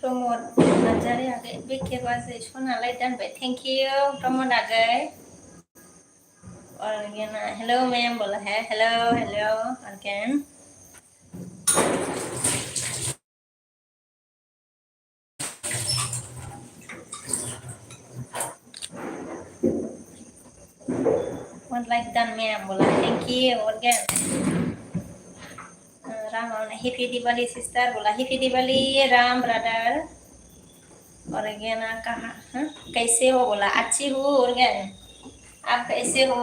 promote Najari agay big conversation alay done by thank you promote agay और again hello ma'am बोला है hello again one like done ma'am बोला thank you again Ram happy Diwali sister बोला happy Diwali Ram brother और again कहा कैसे हो बोला अच्छी हूँ और again आप कैसे हो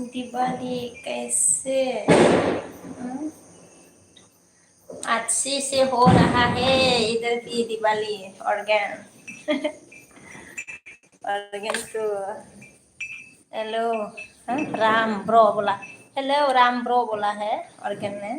दिवाली कैसे अच्छी से हो रहा है इधर भी दिवाली ऑर्गेन तो हेलो राम ब्रो बोला हेलो राम ब्रो बोला है ऑर्गेन ने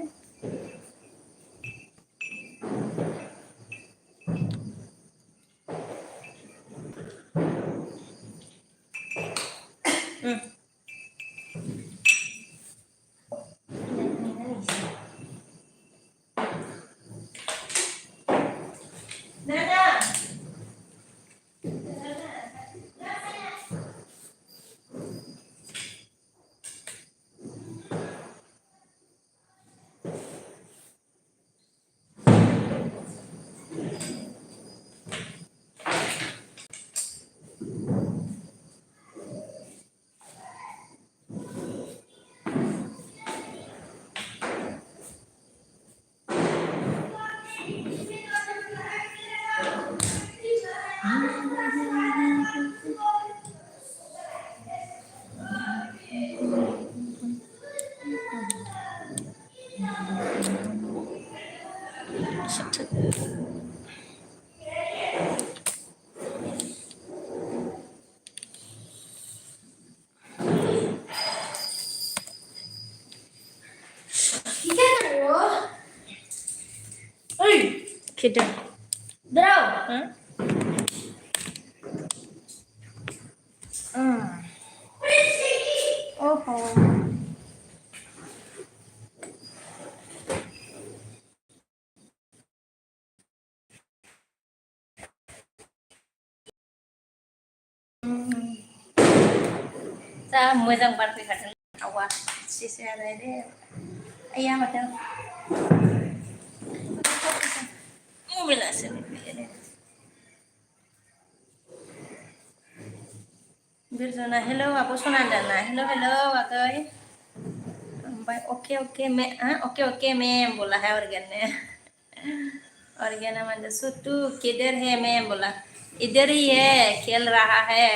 किधर ओहो जा मोजां बार फैखादों आवा एसेसो आरो दे आया माथो मबाइलासो बिरजना हेलो आब' सनादाना हेलो आगै ओमफ्राय ओके मैम बोला है ऑर्गेना मतलब सुट्टू किधर है मैम बोला इधर ही है खेल रहा है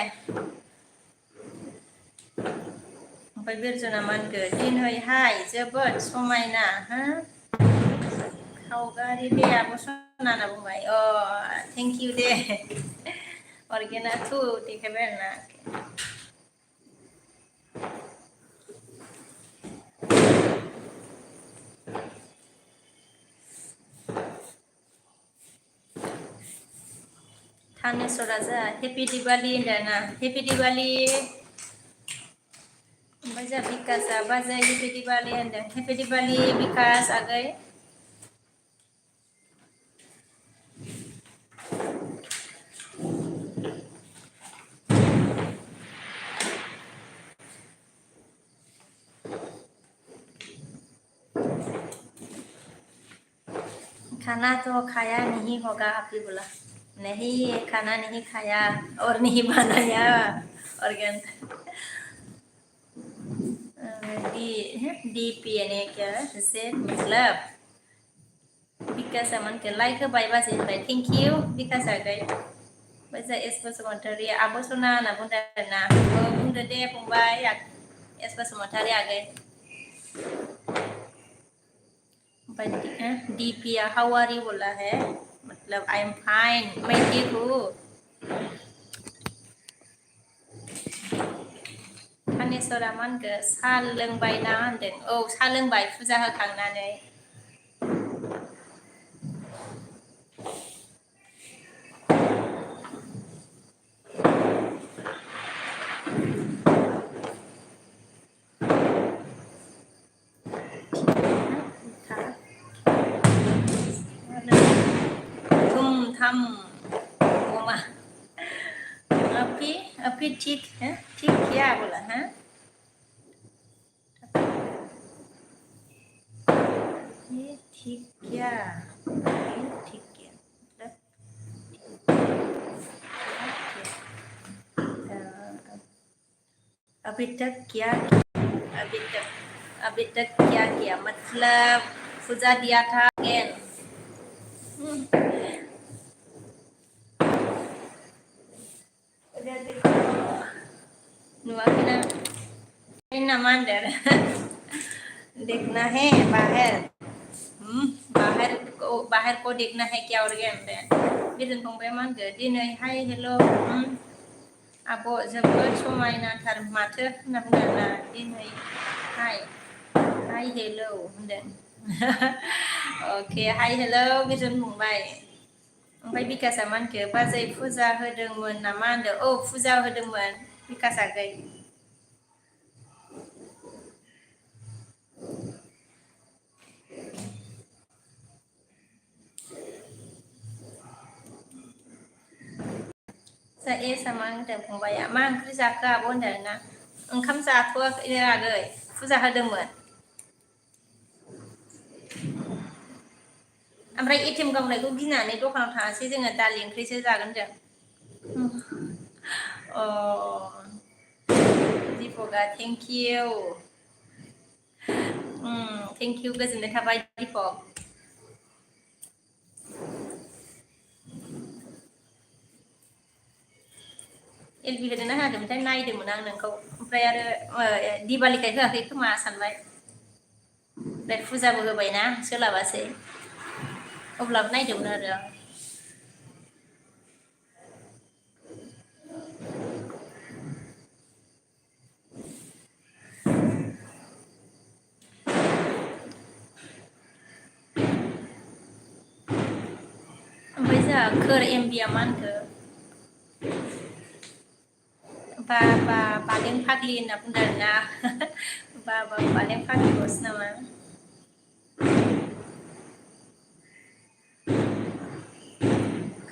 ओमफ्राय बिरजना मानगो दिनैहाय जोबोद समायना सावगारि दे आब' सनाना बुंबाय थेंक इउ दे ऑर्गेना थु देखायबाय आरोना थानेश्वरा जा हेपि दिवाली होनदोंना हेपि दिवाली ओमफ्राय जा बिकासआ बाजै हेपि दिवाली होनदों हेपि दिवाली बिकास आगै खाना तो खाया नहीं होगा अभी बोला नहीं खाना नहीं खाया और नहीं बनाया ऑर्गन डी डीपी ने क्या जैसे मतलब बिकास मन के लाइक होबाय बाजै होबाय थेंक इउ बिकास आगै बाजा एस बसुमतारी आब' सना होनना बुंदों आरोना बुंदो दे फंबाय एस बसुमतारी आगै ओमफ्राय डीपी हाउ आर यू बोला है मतलब आई एम फाइन मैं ठीक हूँ थानेश्वरा मा होनखो साहा लोंबाय ना होनदों औ साहा लोंबाय फुजा होखांनानै थुम थम बोमा अभी ठीक है ठीक क्या बोला है ये ठीक क्या ठीक क्या मतलब अभी तक क्या अभी तक क्या किया मतलब पूजा दिया था अगेन नुआखैना नामा होनदों देखना है बाहर को देखना है क्या ऑर्गेन बिदिन फंबाय मा होनखो दिनै हाय हेल' आब' जोबोद समायनाथार माथो होनना बुंदों आरोना दिनै हाय हेल' होनदों अके हाय हेल' बिदिन फंबाय ओमफ्राय बिकासआ मा होनखो बाजै फुजा होदोंमोन नामा होनदों औ फुजा होदोंमोन बिकास आगै एसआ मा होनदों फंबाया मा ओंख्रि जाखो आब' होनदों ना ओंखाम जाथ'वाखै आगै फुजा होदोंमोन ओमफ्राय एटिएम गावनायखौ गिनानै दखानाव थाङासै जोङो दालि ओंख्रिसो जागोन जों अ दीपका थेंक इउ गोजोननाय थाबाय दीपक एलबि होदोंना होआखैमोनथाय नायदोंमोन आं नोंखौ ओमफ्राय आरो दिवालिखाय होआखै खोमा सानबाय ओमफ्राय फुजाबो होबायना सोलाबासै अब्लाबो नायदोंमोन आरो आं ओमफ्राय जोंहा खोर एमबिया मा होनखो बाबा बालें फाग्लि होनना बुंदों आरोना बाबा बालें फाग्लिल'सो नामा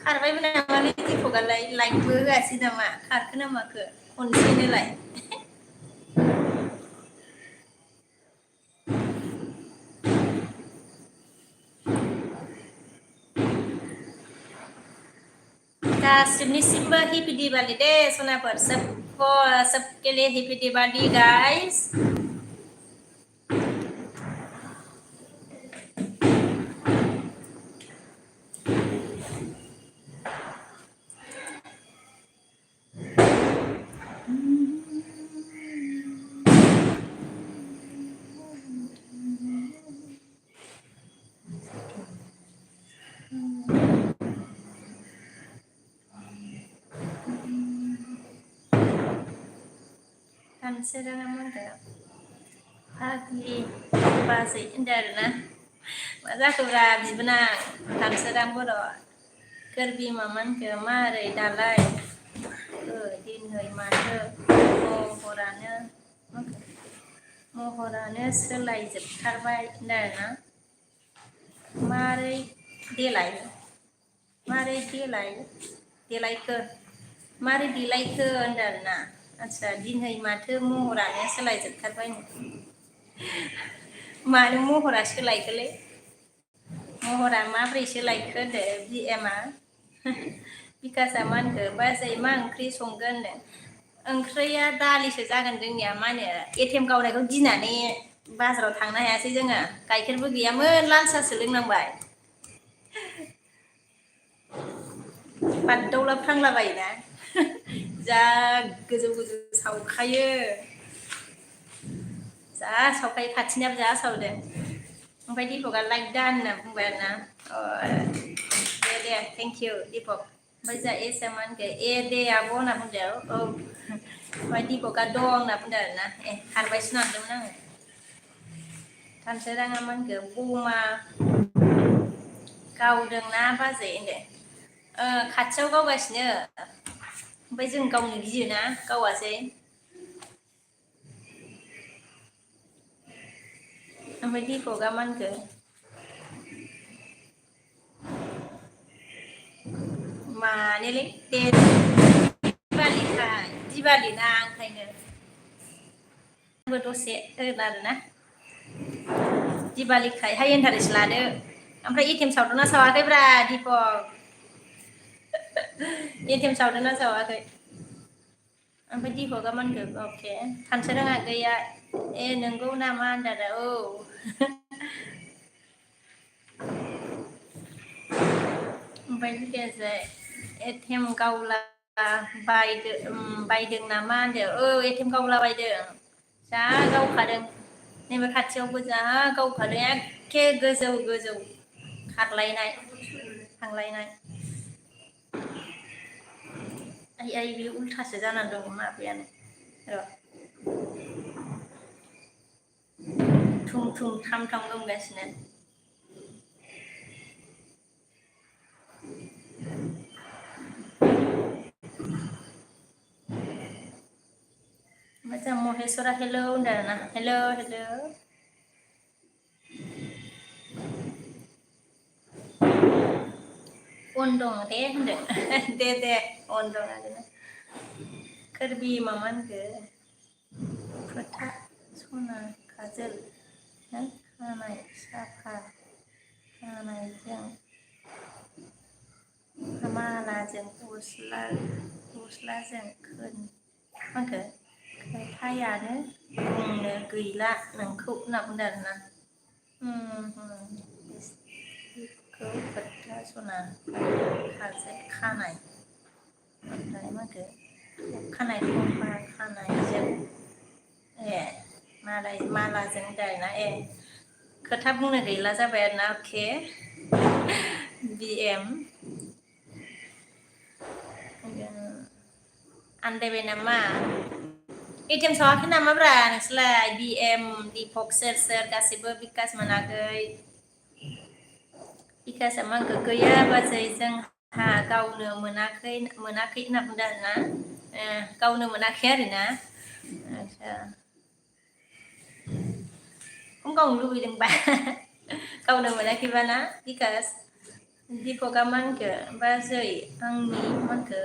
खारबायबो नामालै दीपकालाय लाइकबो होआसै नामा खारखो ना माखो खनसेनोलाय गासिबनिसिमबो हेपि दिवाली दे सनाफोर सबके लिए हेपि दिवाली गाइस सानसोराङा मा होनदों फाग्लि बाजै होनदों आरोना मा जाखोब्रा बिबोनां सानसोरां बर' गोरबि मामा होनखो मारै दालाय दिनै माथो महरानो सोलायजोबथारबाय होनदों आरोना मारै देलायखो मारै देलायखो होनदों आरोना आदसा दिनै माथो महरानो सोलायजोबथारबाय मानो महरा सोलायखोलै महरा माब्रै सोलायखो होनदो बिएमआ बिकासआ मा होनखो बाजै मा ओंख्रि संगोन होनदों ओंख्रिया दालिसो जागोन जोंनिया मा होनो एटिएम गावनायखौ गिनानै बाजाराव थांनो हायासै जोङो गाइखेरबो गैयामोन लाल साहासो लोंनांबाय बाददावला फ्रांलाबायोना जा गोजौ गोजौ सावखायो जा सावखायो खाथिनाबो जा सावदों ओमफ्राय दिपकआ लाइक दा होनना बुंबाय आरोना दे थेंक इउ दिपक ओमफ्राय जा एसआ मा होनखो ए दे आब' होनना बुंदो औ ओमफ्राय दिपकआ दं होनना बुंदो आरोना हारबायसो नांदोंमोन आङो सानसोराङा मा होनखो बमा गावदोंना बाजै होनदो खाथियाव गावगासिनो ओमफ्राय जों गावनो गियोना गावासै ओमफ्राय दिपकआ मा होनखो मानोलै दे दिवाली ना ओंखायनो आंबो दसे होगोन आरोना दिवालीखाय हाइ इन्टारेस्ट लादो ओमफ्राय एटिएम सावदोंना सावाखैब्रा दिपक एटिएम सावदोंना सावाखै ओमफ्राय दिपकआ मा होनखो अके सानसोराङा गैया ए नोंगौ नामा होनदों आरो औ ओमफ्राय बिकासआ एटिएम गावला बायदों नामा होनदों औ एटिएम गावला बायदों जा गावखादों नैबे खाथियावबो जा गावखादों एखे गोजौ गोजौ खारलायनाय थांलायनाय आइ बे उल्थासो जानानै दं माबायानो र' थुम थुम थाम थाम गोमगासिनो ओमफ्राय महेसरा हेल' होनदों आरोना हेल' अन दं दे होनदों दे अन दं आरोना खोरबि मामा होनखो फोथा सना काजोल खानाय साफा खानायजों मालाजों गस्लाजों खोथायानो बुंनो गैला नोंखौ होनना बुंदों आरोना खौ फोथा सना काजोल खानाय ओमफ्राय मा होनखो खानाय खफा खानायजों ए मालाजों दायोना ए खोथा बुंनो गैला जाबाय आरोना अके बिएम आन्दायबाय नामा एटिएम सावाखै नामाब्रा नोंसोरलाय बिएम दिपक सोर गासिबो बिकास मोनाखै बिकासआ मा होनखो गैया बाजै जोंहा गावनो मोनाखै होनना बुंदों आरोना गावनो मोनाखै आरोना आदसा गावनो लुबैदोंबा गावनो मोनाखैबा ना बिकास दिपकआ मा होनखो बाजै आंनि मा होनखो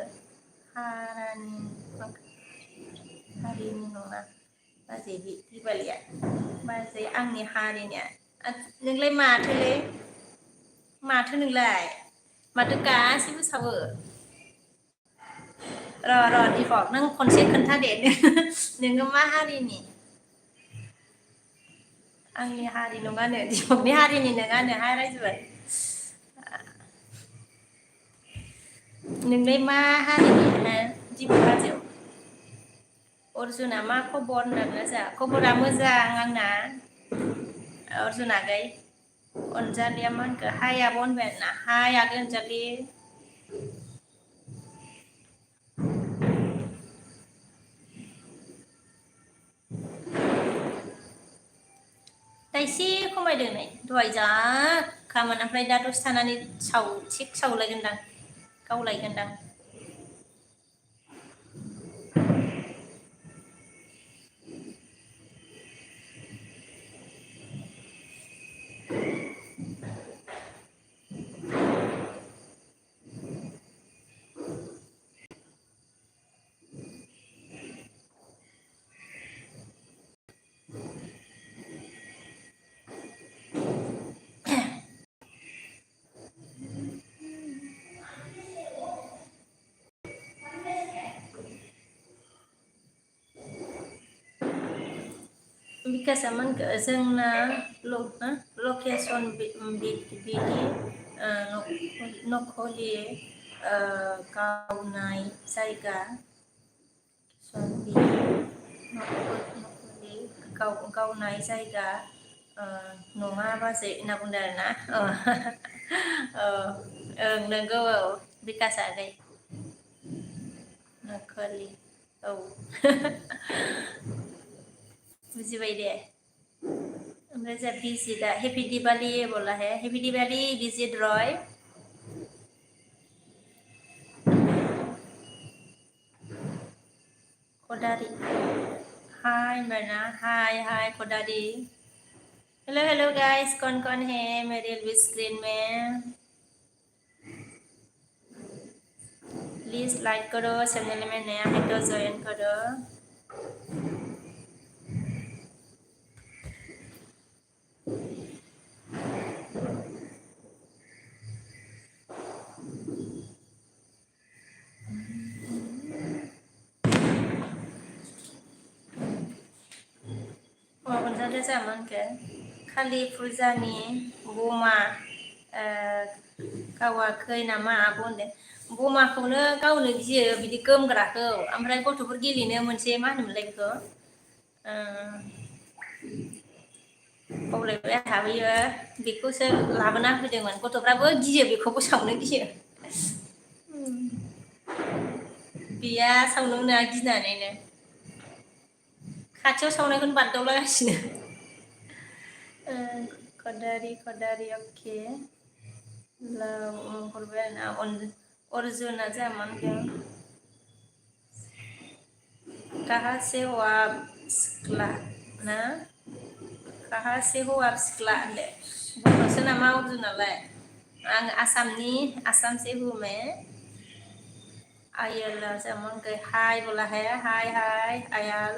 हारिनि नङा बाजै दिवालिया बाजै आंनि हारिनिया नोंलाय माथो नोंलाय माथो गासिबो सावो र' दिपक नों खनसे खोन्थादे नोङो मा हारिनि आंनि हारि नङानो दिपकनि हारिनि नङानो हा रायजोबाय नोंलाय मा हारिनि दिपक हाजोआव अर्जुना मा खबर होनदों जा खबरा मोजां आंना अर्जुन आगै अनजालिया मा होनखो हाय आब' होनबाय आरोना हाय आगै अनजालि दा एसे खमायदों नै दहाय जा खामोन ओमफ्राय दा दसे थानानै थिग सावलायगोनदां गावलायगोनदां बिकासमोन जोंना लकेसन बिदि नखलि गावनाय जायगा नखलि गावनाय जायगा नङा बाजै होनना बुंदों आरोना नोंगौ बिकास आगै नखलि औ बुजिबाय दे ओमफ्राय जोंहा भिजिटआ हेपि दिवाली बोला है हेपि दिवाली भिजिट रय खदारी हाय मरना हाय खदारी हेलो गाइस कौन है मेरे एलवी स्क्रीन में प्लीज लाइक करो चैनल में नया है तो ज्वाइन करो अनजालि जामोन के खालि फुजानि बमा गावाखै नामा आब' होनदों बमाखौनो गावनो गियो बिदि गोमग्राखौ ओमफ्राय गथ'फोर गेलेनो मोनसे मा होनोमोनलाय बेखौ बावलायबाय आंहाबोयो बेखौसो लाबोना होदोंमोन गथ'फ्राबो गियो बेखौबो सावनो गियो गैया सावनो मोना गिनानैनो खाथियाव सावनायखौनो बारदावलागासिनो खदारी ओके हरबाय आरोना अर्जुना जामोन कहाँ से हो आप सिख्ला ना कहाँ से हो आप सिख्ला होनदो बर'सो नामा अर्जुनालाय आं आसाम से हूँ मैं आयल जामोन हाय बोला है हाय आयाल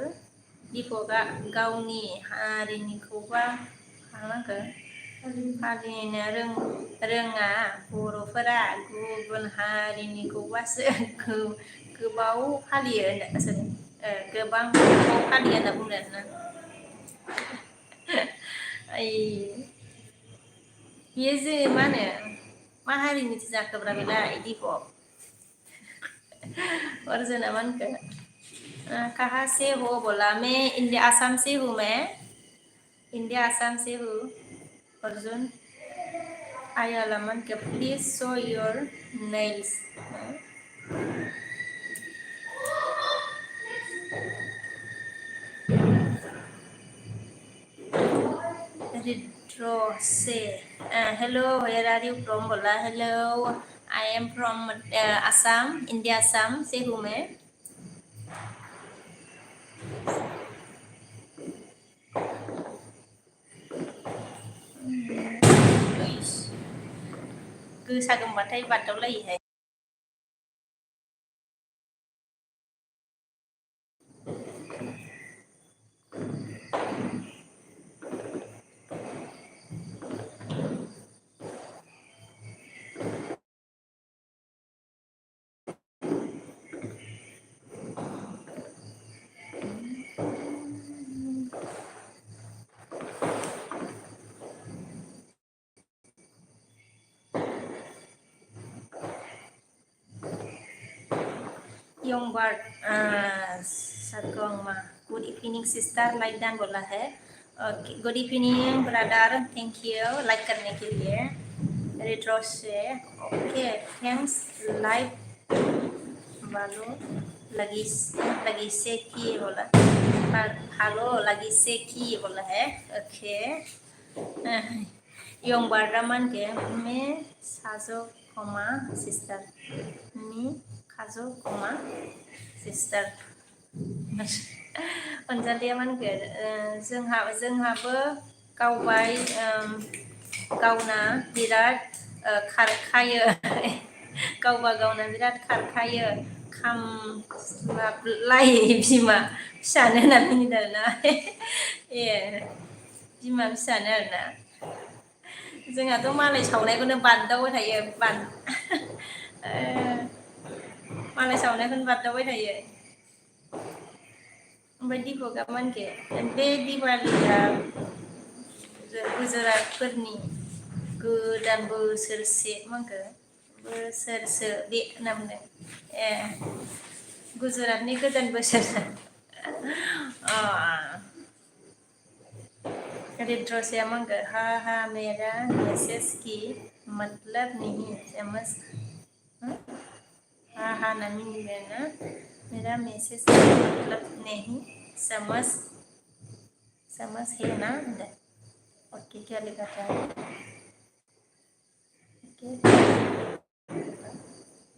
दीपकआ गावनि हारिनिखौबा फालिनो रोङा बर'फोरा गुबुन हारिनिखौबासो गोबाव फालियो गोबां फालियो होनना बुंदों आरोना बेयो जे मा होनो मा हारिनिथो जाखोब्रा बेलाय दीपक अर्जुना मा होनखो कहाँ से हो बोला मैं इंडिया आसाम से हूँ मैं इंडिया आसाम से हूँ अर्जुन आयाला मान के प्लीज शो योर नेल्स रिट्रो से hello where are you from बोला hello I am from Assam India Assam से हूँ मैं गोसा गोमबाथाय बारदावलायोहाय Yongbard Sargongma. Good evening sister like dan बोला है good evening brother thank you like करने के लिए रेट्रो से ओके थैंक्स लाइव बालो लगी से की बोला हेलो लगी से की बोला है ओके Yongbard Raman के मैं साजो कमा सिस्टर मी खाजो कमा सिस्टर अनजालिया मा होनगोन जोंहाबो गावबाय गावना बिराद खारखायो गावना बिराद खारखायो खामस्लाबलाय बिमा फिसानो होनना मिनिदों आरोना ए बिमा फिसानो आरोना जोंहाथ' मालाय सावनायखौनो बारदावबाय थायो मालाय सावनायखौनो बारदावबाय थायो बायदि प्रग्राम के बे दिवालिया गुजरातफोरनि गोदान बोसोरसे मांखो बोसोरसो बे होनना बुंदों ए गुजरातनि गोदान बोसोर रिद्र से मांगो हा हा मेरा मैसेज की मतलब नहीं समझ हा हा ना मीनिंग ना मेरा मैसेज का मतलब नहीं समझ समझ है ना ओके क्या लिखा था ओके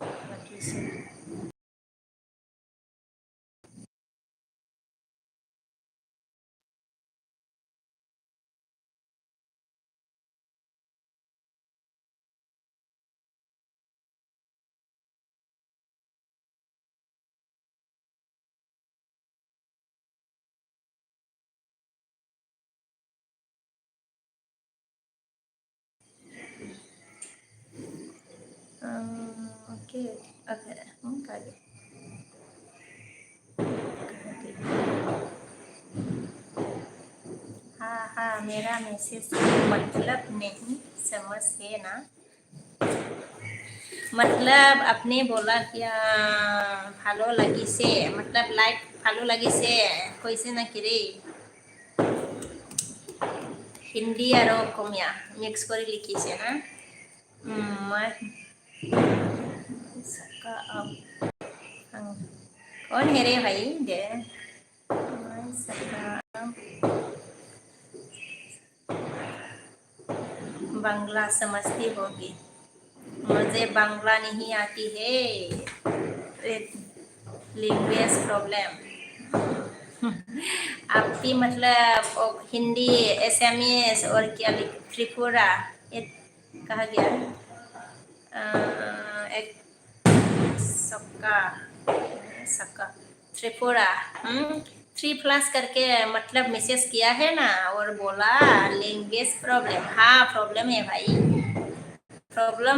बाकी से ओके ओके कहा हाँ हाँ मेरा मैसेज मतलब नहीं समझ है ना मतलब आपने बोला क्या ভালো লাগিছে मतलब लाइक ভালো লাগিছে কৈছে নাকি রে হিন্दी और অসমীয়া মিক্স করে লিখিছে না मैं इसका अब कौन है रे भाई दे मैं इसका बांग्ला समझती होगी मुझे बांग्ला नहीं आती है लैंग्वेज प्रॉब्लम आपकी मतलब हिंदी एसएमएस और क्या त्रिपुरा ये कहा गया एक सक्का सक्का त्रिपुरा 3+ करके मतलब मैसेज किया है ना और बोला लैंग्वेज प्रॉब्लम हाँ प्रॉब्लम है भाई प्रॉब्लम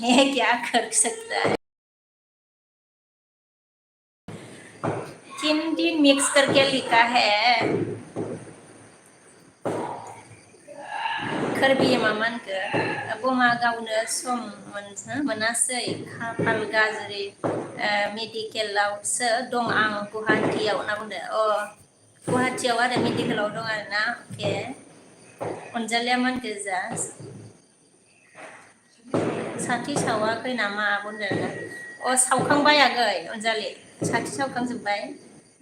है क्या कर सकता है हिंदी मिक्स करके लिखा है खोरबि मामानखो बमा गावनो सम मोनासै खाफाल गाज्रि मेडिकेलावसो दं आं गुवाहाटीयाव होनना बुंदो गुवाहाटीयाव आरो मेडिकेलाव दं आरो ना अके अनजालिया मानखो जा साथि सावाखै नामा बुंदो सावखांबाय आगै अनजालि साथि सावखांजोब्बाय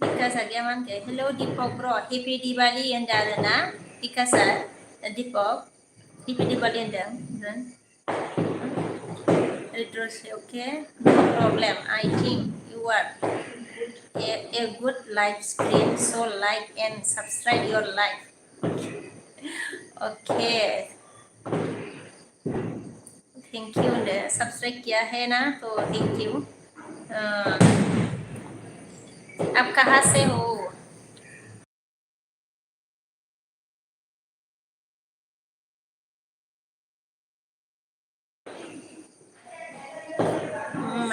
बिकासा गैया मानखो हेलौ दीपक ब्र हेपि दिवाली होनदो आरो ना बिकासा दीपक हेपि दिवाली होनदों Ritrose, okay, no problem. I think you are a good live stream, so like and subscribe your live. Okay, thank you. Subscribe किया है ना तो थैंक यू आप कहाँ से हो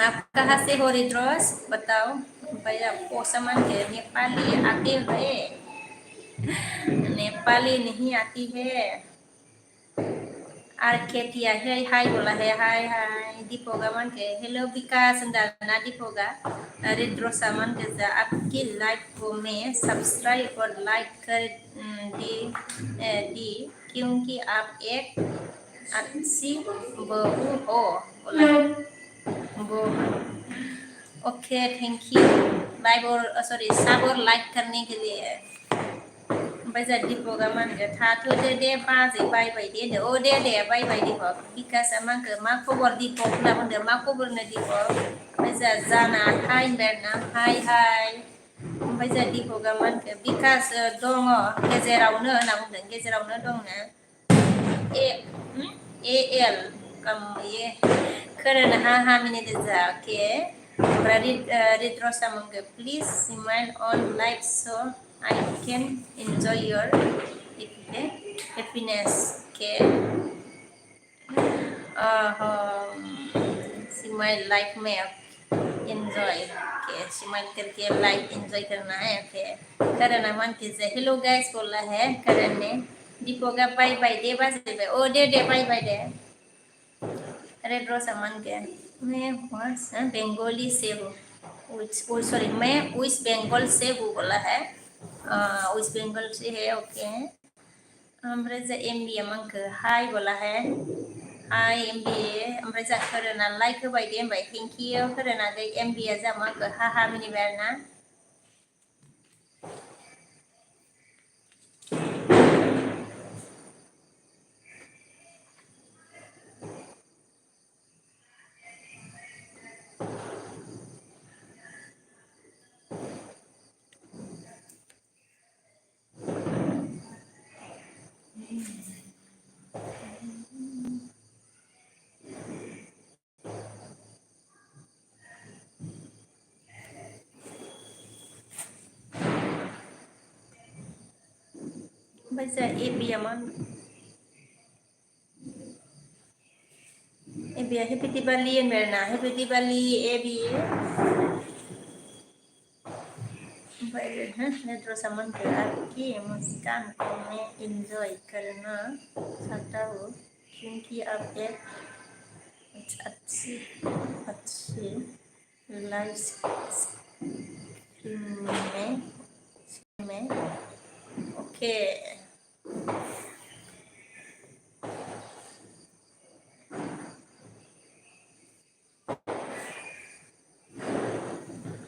आप कहाँ से हो रिद्रोस बताओ भाई आपको समझ है नेपाली आते हुए नेपाली नहीं आती है आर्केटिया है हाय बोला है हाय हाय दीपोगा मन के हेलो विकास अंदाना दीपोगा रिद्रोसा मन के जा आपकी लाइव को मैं सब्सक्राइब और लाइक कर दी क्योंकि आप एक अच्छी बहू हो बोला वो ओके थैंक यू लाइव और सॉरी सब और लाइक करने के लिए ओमफ्राय दीपका मा होनखो थाथ'दो दे बाजै बायबाय दे होनदो दे बायबाय दीपक बिकासआ मा होनखो मा खबर दीपक होनना बुंदो मा खबरनो दीपक ओमफ्राय जाना हाय होनबाय आरोना हाय हाय ओमफ्राय दीपका मा होनखो बिकास दङ गेजेरावनो होनना बुंदों गेजेरावनो दंनो ए एल ये खोनानो हा मिनिट जा अके ओमफ्राय रिद्रसा मोनखो प्लिज रिमाइन्ड अन लाइफ स' I can enjoy your happiness. Okay. See my life map. enjoy. Okay, smile करके लाइफ enjoy करना है. Okay, करण मानती से hello guys बोला है करण ने. दीपो का बाय बाय दे बस दे. ओ दे बाय बाय दे. रेड रोज अमन के. मैं वहाँ बंगाली से हूँ. सॉरी मैं वेस्ट बंगाल से हूँ बोला है. वेस्ट बंगाल से है. ओके. ओमफ्राय जा एमबी आंखो हाय बोला है. हाय एमबी ओमफ्राय जा खोरोना लाइक होबाय दे होनबाय. थेंक इउ खोरोना गै एमबीआ जा माखो हा मिनिबाय आरोना. ओमफ्राय जा एबीआ मा एबीआ हेपि दिवाली होनबाय आरोना. हेपि दिवाली एबी. नेत्र सामान के आपकी मुस्कान को मैं इंजॉय करना चाहता हूँ क्योंकि आप एक अच्छी लाइफ में ओके.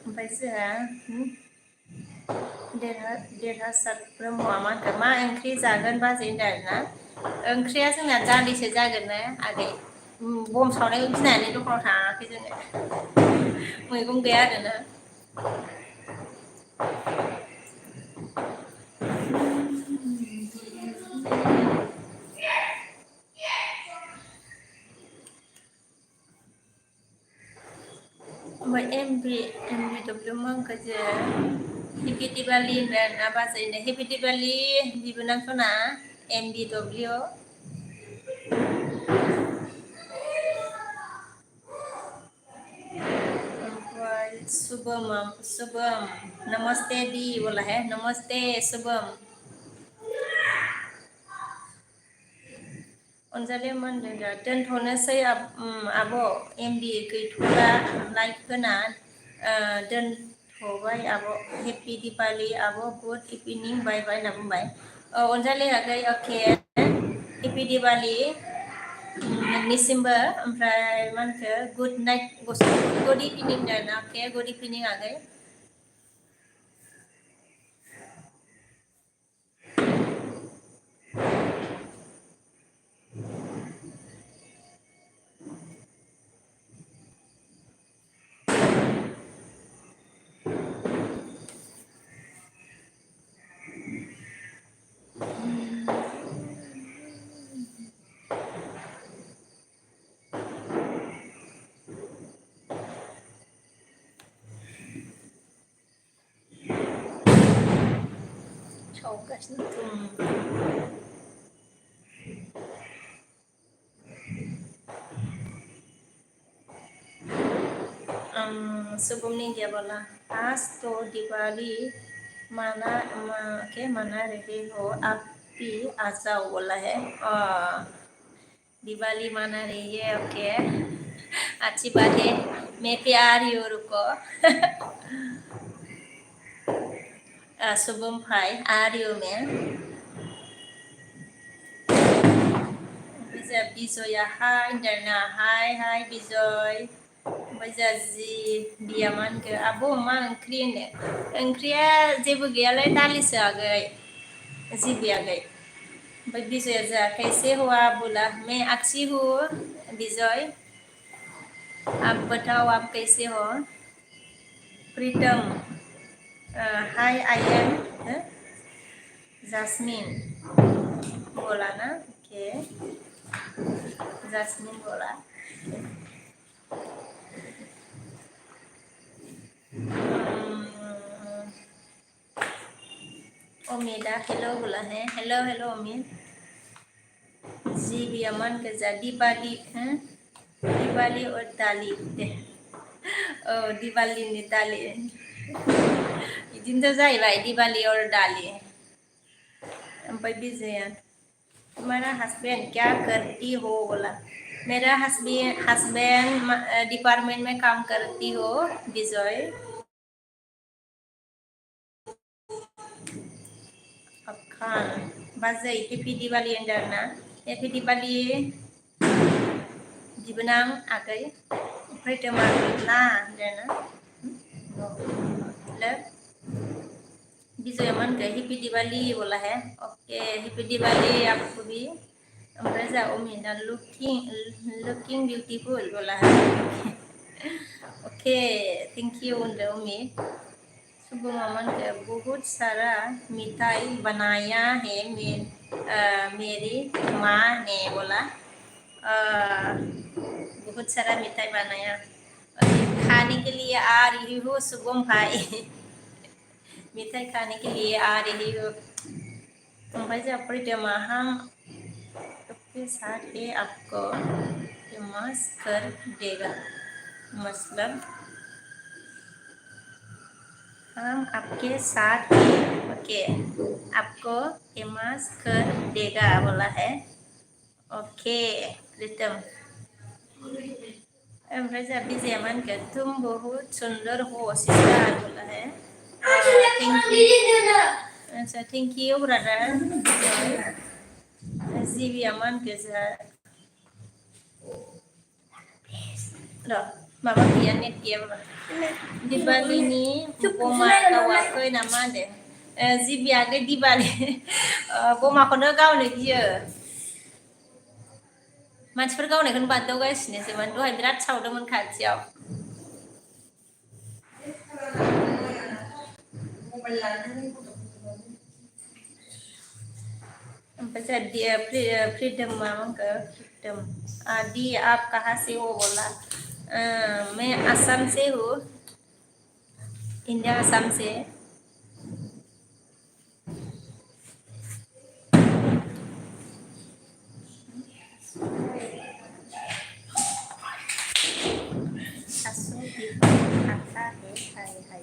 ओमफ्राय जोंहा देरहासार ब्रह्मआ मा ओंख्रि जागोन बाजै होनदों आरोना. ओंख्रिया जोंना दालिसो जागोन ना आगै. बम सावनायखौ गिनानै दखानाव थाङाखै जोङो. मैगं गैया आरोना. ओमफ्राय एमबि डब्लिउ मांखो जो हेपि दिवाली होनबाय आरोना बाजैनो. हेपि दिवाली बिबोनां सना एमबि डब्लिउ. शुभम नमस्ते दी बोला है. नमस्ते शुभम. अनजालि मोनदों दोनथ'नोसै आब' एमबि गैथ'ला लाइक होना दोनथ'बाय आब'. हेपि दिवाली आब' गुड इभिनिं बाय बाय होनना बुंबाय. अनजालि आगै अके हेपि दिवाली नोंनिसिमबो. ओमफ्राय मा होनखो गुड नाइट गुड इभिनिं होनदों. अके गुड इभिनिं आगै. सावगासिनो शुभम निंजा बोला आज तो दिवाली मना रहे हो आप भी आ जाओ बोला है. दिवाली मना रही है. ओके अच्छी बात है. मैं भी आ रही हूँ रुको. शुभम भाई आ रही हूँ मैं. बिजया हाय होनदों. हाय बिजय. ओमफ्राय जि बिया मा होनखो आब' मा ओंख्रि होनो. ओंख्रिया जेबो गैयालाय दालिसो आगै. जि बिया आगै. ओमफ्राय बिजया जा कैसे हो आप बोला. मैं अच्छी हूँ बिजय. आप बताओ आप कैसे हो. प्रीतम हाय आई एम जास्मिन बोला ना. ओके जास्मिन बोला. अमिता हेलो बोला है. हेलो अमित. जी भी अमन के जा दिवाली और दाली दिवाली नि दालि इदिनोथ' जाहैबाय दिवाली और दालि ओमफ्राय बिजया तुम्हारा हस्बैंड क्या करती हो बोला मेरा हस्बैंड डिपार्टमेंट में काम करती हो विजय खान बाजै हैप्पी दिवाली होनदों ना हैप्पी दिवाली बिबोनां आगै प्रितमा ना होनदों ना हेलो विजय मन के हैप्पी दिवाली बोला है ओके हैप्पी दिवाली आपको भी ओमफ्राय जा उमिना लुकिं ब्यूटीफुल बोला है ओके थैंक यू होनदों उमि सुबह मन के बहुत सारा मिठाई बनाया है मेरी माँ ने बोला बहुत सारा मिठाई बनाया खाने के लिए आ रही हो शुभम भाई मिठाई खाने के लिए आ रही हो ओमफ्राय जा प्रितमा हम आपके साथ ये आपको फेमस कर देगा मतलब हम आपके साथ ओके आपको फेमस कर देगा बोला है ओके प्रीतम ओमफ्राय जा विजया मान के तुम बहुत सुंदर हो सिस्टर बोला है अच्छा थैंक यू ब्रदर जीविया मान के जा र माबा गैया नेट गैया बाबा दिवालीनि बमा गावाखै नामा होनदों जिबियाखै दिवाली बमाखौनो गावनो गियो मानसिफोर गावनायखौनो बादावगासिनोसोमोन दहाय बिराद सावदोंमोन खाथियाव फ्रीडम मांगो फ्रीडम दी आप कहाँ से हो बोला मैं असम से हूँ इंडिया असम से खाता है हाय हाय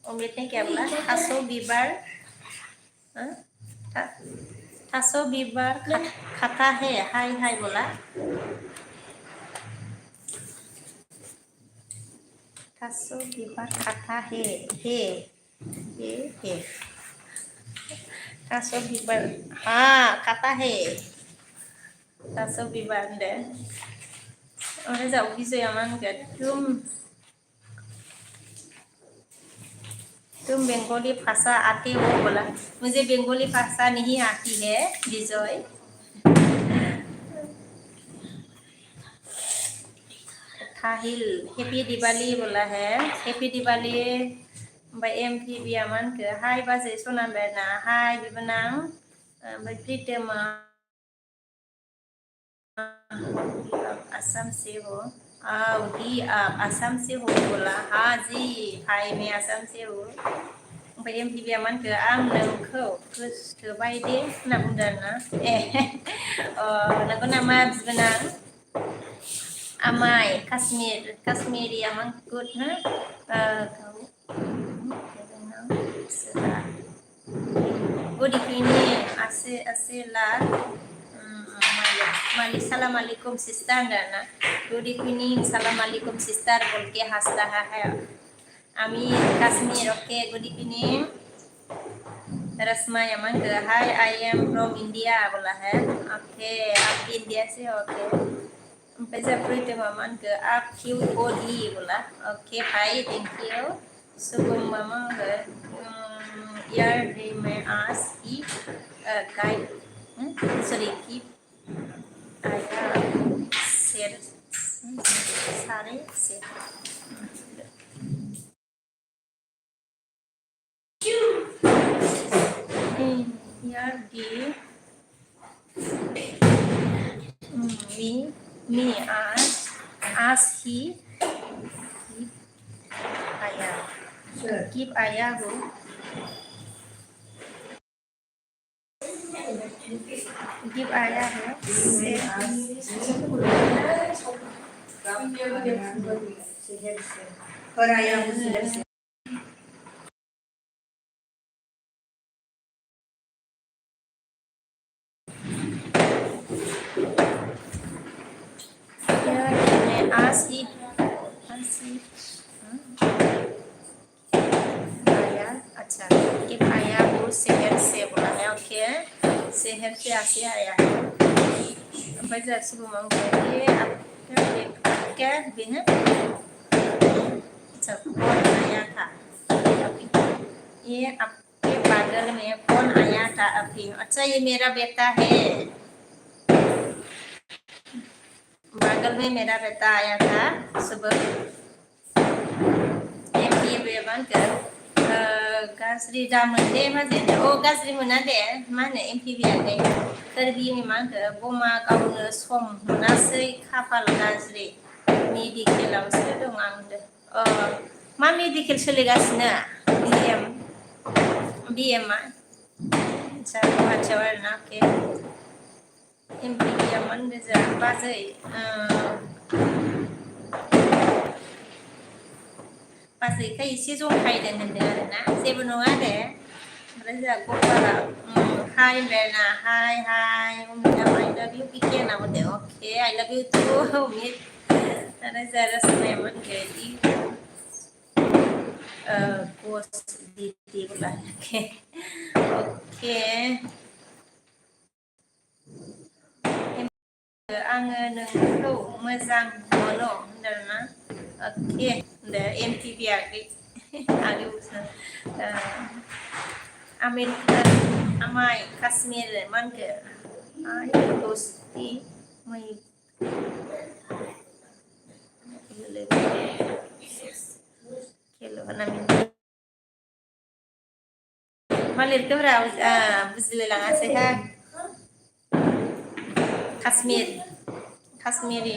उम्मीद ने क्या बोला थासो बिबार थासो बिबार खाता है हाय हाय बोला थासो बिबार खाता है हे थासो बिबार हाँ खाता है थासो बिबार दे और जाओ विजय मान के तुम बंगाली भाषा आती हो बोला मुझे बंगाली भाषा नहीं आती है विजय थाहिल हैप्पी दिवाली बोला है हैप्पी दिवाली ओमफ्राय एमपी बियामान के हाय बाजै सना बेरना हाय बिबोनां ओमफ्राय प्रितमा असम से हो दी आप असम से हो बोला हाँ जी भाई मैं असम से हूँ ओमफ्राय एमपि बियामान के आं नोंखौ गोसोथोबाय दे होनना बुंदों आरोना नंगौ नामा बिबोनां Amai, Kashmiri among good, good evening, Asila, salam alaikum sister, Dana. Good evening, salam alaikum sister, bolke has raha hai. Ami Kashmir, okay, good evening. Rasma among hi, I am from India, bola hai. Okay, up India से okay. पैसा प्रीति मामा के आप क्यों बोली बोला okay Bhai thank you Shubham मामा यार day में आज की guide sorry की आया शेर सारे से यार day me as he ayah keep ayah who give ayah who शहर से और आया हूँ शहर से आसिफ आया अच्छा कि आया वो शहर से बोला है ओके शहर से आके आया है बजा सुबह ये क्या भी है अच्छा कौन आया था ये आपके बगल में कौन आया था अभी अच्छा ये मेरा बेटा है बगल में मेरा बेटा आया था सुबह ये बेबान कर गाज्रि दामोन दे माजेन ओ गाज्रि मोना दे मा होनो एमपिबि आगै फोरबि मा होनो बमा गावनो सम मोनासै खाफाल गाज्रि मेडिकेलावसो दं आं मा मेडिकेल सोलिगासिनो बिएम मा आच्छा गुवाहाटियाव आरोना अके एमपिबियामोन गोजा बाजै बाजैखाय एसे जंखायदों होनदों आरोना जेबो नङा दे ओमफ्राय जोंहा गपाला हाय बेना हाय उमिदा I love you Pikin aku deh oke I love you too Umid karena Zara Sulaiman jadi kos di bulan oke आङो नोंखौ मोजां मोनो होनदोंना ओके दे एमटिबि आगै आगै आमिर आमाय काश्मीर मानके आय दोस्ती मै खेलो नामिन मालिरखौरा बुजिलाय लाङासैहा काश्मीरी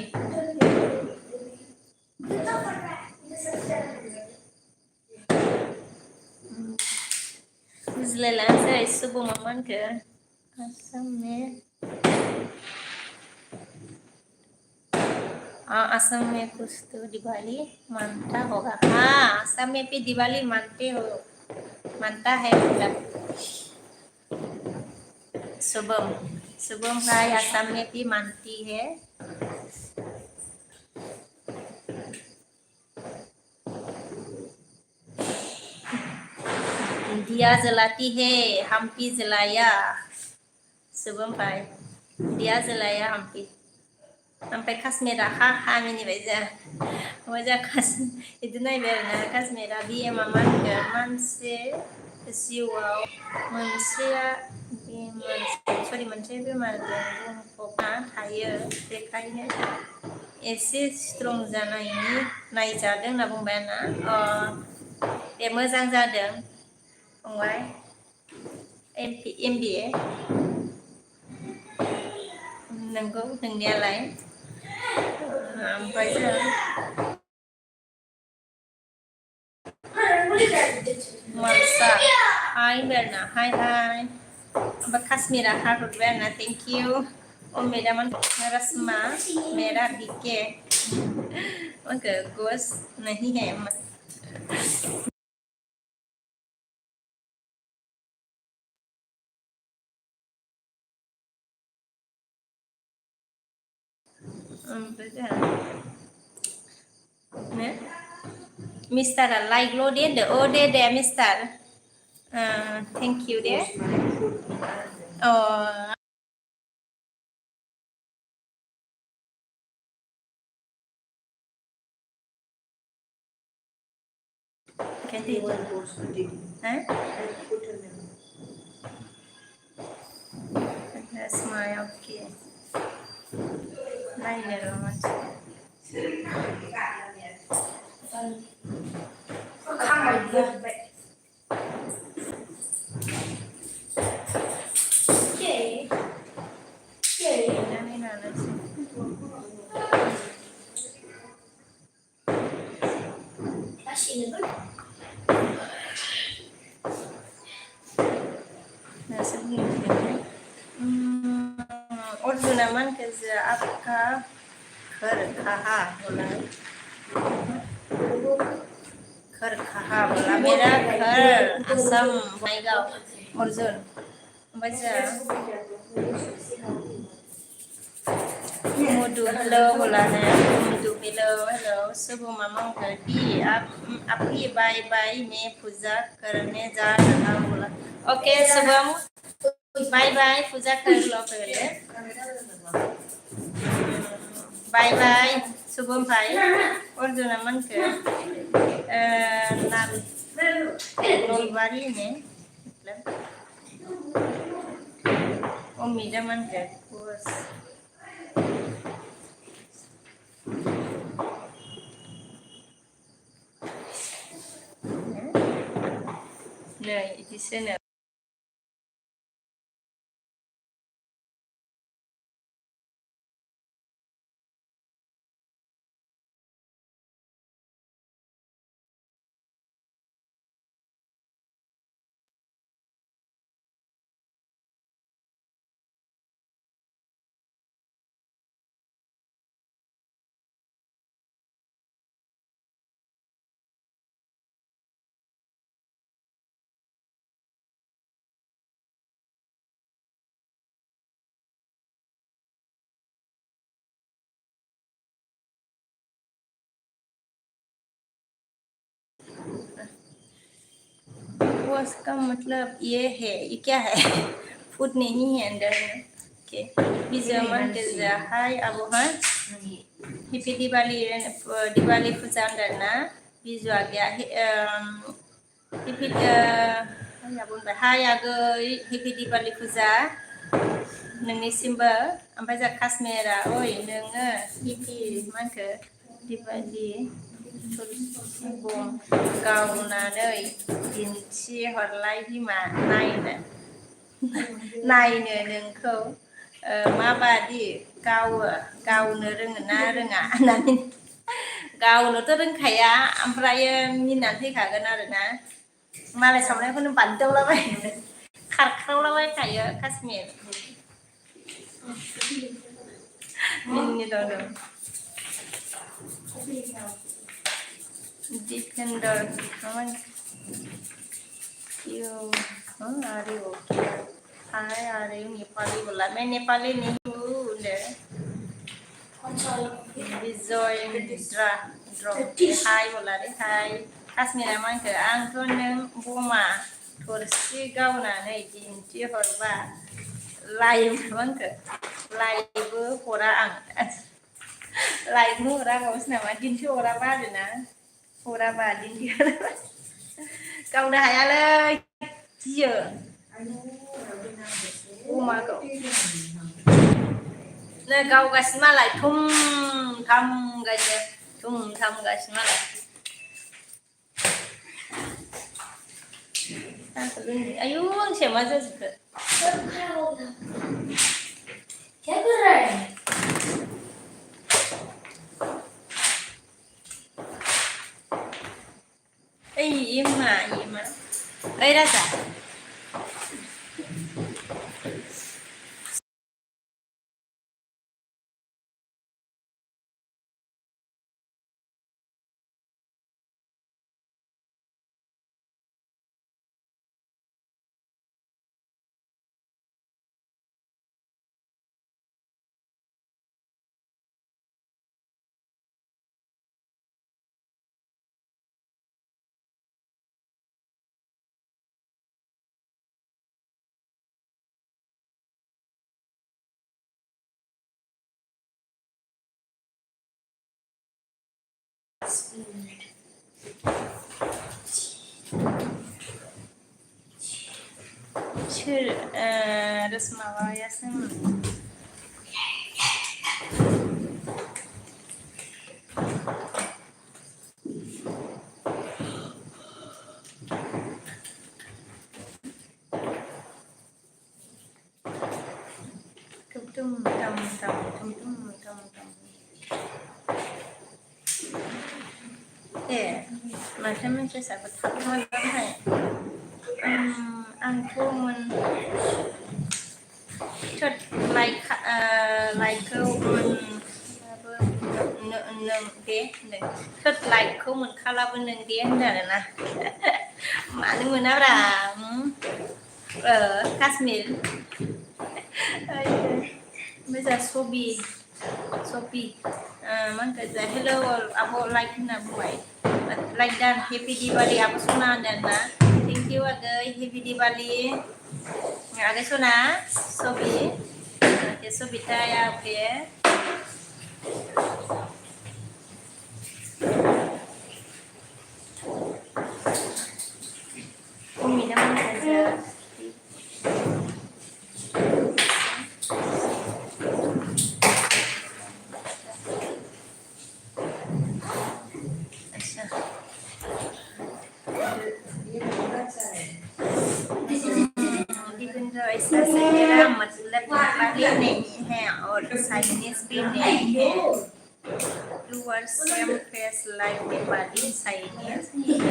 बुझलाय लाङासै सुबुं मानखो आसाम में कुछ तो दिवाली मानता होगा हाँ आसाम में भी दिवाली मानता है मतलब शुभम भाई आसाम में भी मानती है दिया जलाती है हम भी जलाया शुभम भाई दिया जलाया हम भी sampai Kasmira haha ini baca wajah kas itu naik berna Kasmira dia maman ke manse siwau manusia di sorry manusia itu malah pokoknya kaya dekaynya esi strong jana ini naik jadeng nabung bana dia मोजां जादों फंबाय MBA नंगौ नोंनियालाय ओमफ्राय जों मालसा हाय बेरना हाय ओमफ्राय Kashmira heart बेरना thank you ओ मेडम रस्मा मेरा बीके मगर गोश नहीं है Mister like lo deh oh deh Mister thank you deh oh ganti that's my okay lain ya mas orjunaman ke आपका घर कहाँ बोला खर कहा बोला मेरा घर असम बंगाइगांव अर्जुन बजा मुदु हेलो बोला है मुदु हेलो हेलो सुबह मामा करती आप ही बाय बाय मैं पूजा करने जा रहा हूँ बोला ओके शुभम बाय बाय पूजा कर लो पहले बाय बाय शुभम भाई अर्जुन मन के नाल नलबारी में मतलब उम्मीद मन के बस नै इदिसो नो बस का मतलब ये है ये क्या है फूड नहीं है अंदर में ओके बीजा मन के हाय अब हाँ हैप्पी दिवाली पूजा अंदर ना बीजो आ गया हैप्पी हाय आगै हैप्पी दिवाली पूजा नोंनिसिमबो ओमफ्राय जा काश्मीरा ओइ नोङो हैप्पी मानखो दिवाली गावनानै दिन्थिहरलाय बिमा नायनो नोंखौ माबादि गावनो रोङो ना रोङा होननानै गावनोथ' रोंखाया ओमफ्रायो मिनिनानै फैखागोन आरोना मालाय सावनायखौनो बारदावलाबाय खारख्रावलाबायखायो Kashmir मिनिदों Defender, you are you? Hi, are you Nepali? बोला मैं नेपाली नहीं हूँ ले बिजय ड्र हाय बोला रे हाय काश्मीरा मानखो आंथ' नों बमा थरसि गावनानै दिन्थिहरबा लाइभ मानखो लाइभबो हरा आं लाइभबो हरा गावसो नामा दिन्थिहराबा आरोना हराबा दिन्थिहराबा गावनो हायालै गियो अमाखौ नै गावगासिनो मालाय थुम थाम गासिनो मालाय आयु आंसे मा जाजोबखो ये मा ओइ राजा terus mawaya sem tum tam macam sahabat aku hai aku chốt like mình मोननों they third लाइकखौ मोनखालाबो नों दे होनदों आरोना मानो मोनाब्रा काश्मीर ओमफ्राय जा सबि मा होनगोन जा हेलौ आब' लाइक होनना बुंबाय लाइक दान हेपि दिवाली आब' सना होनदों ना थेंक इउ आगै हेपि दिवाली आगै सना सबि सबिताया okay Umi naman sa Dipinda ऐसा सेरा मतलब नेपाली नहीं है और चाइनीज भी नहीं है two words same face like Nepali, Chinese,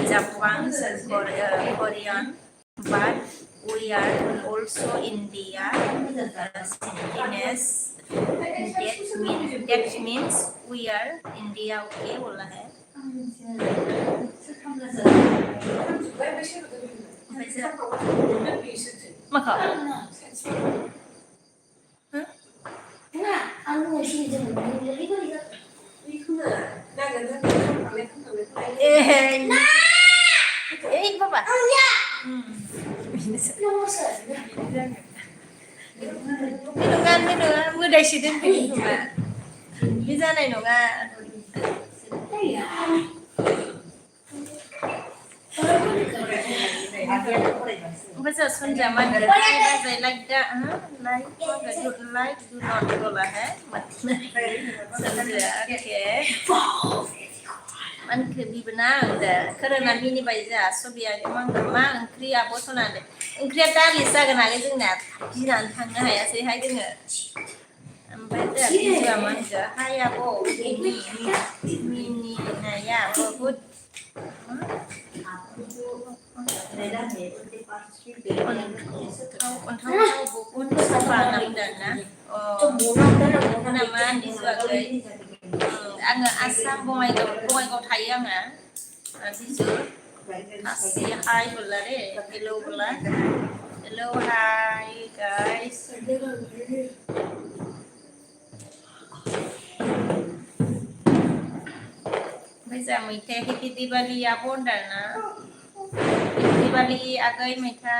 Japanese, Korean, but we are also India. That means we are India. Okay, बोला है. Maka. Papa. Minungan, mudah sih dan minungan. Bisa naik nungan. Bây Xuân giờ mình được hai ba giây like đã like do not go là hết mặt Xuân giờ okมันคือบีบนาแต่karena mini baca Sobia emang mak angkri apa soalnya deh angkri ada lisa kena lagi tuh net jiran tangga ya sih hai tuh nggak baca itu aman aja hai apa mini naya bahutคนเท่าบุคคลสบายน้ำเดินนะnama di sebagai agak asam bungai kau thayang na sisu asih hai bola deh hello bola hello hi guys bây giờ mình theo Happy Diwali abon dah na Diwali agai mai tha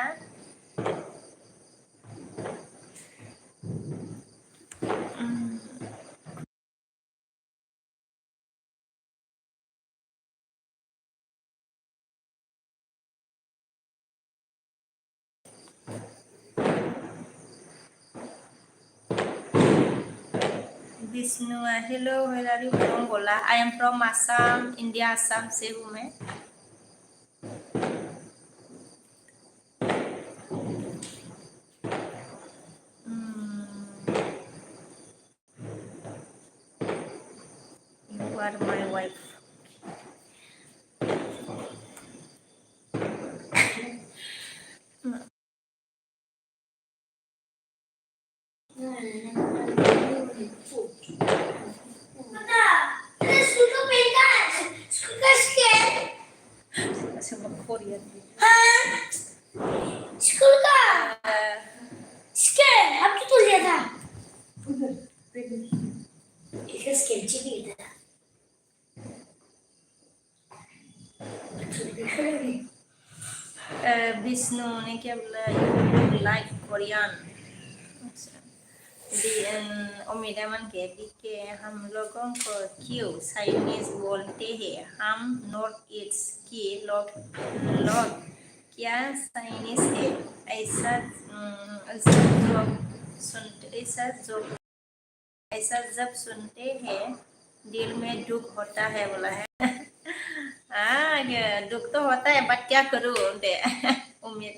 Vishnu, hello, where are you from? Bola, I am from Assam, India, Assam से हूँ मैं. You are my wife. Sama Korean. School का scale अब तो लिया था इसका scale चाहिए था विष्णु ने क्या बोला you like Korean उम्मीद है मन के हम लोगों को क्यों चाइनीज बोलते हैं हम नॉर्थ ईस्ट के लोग क्या चाइनीज है ऐसा जब सुनते हैं दिल में दुख होता है बोला है दुख तो होता है बट क्या करूं दे उम्मीद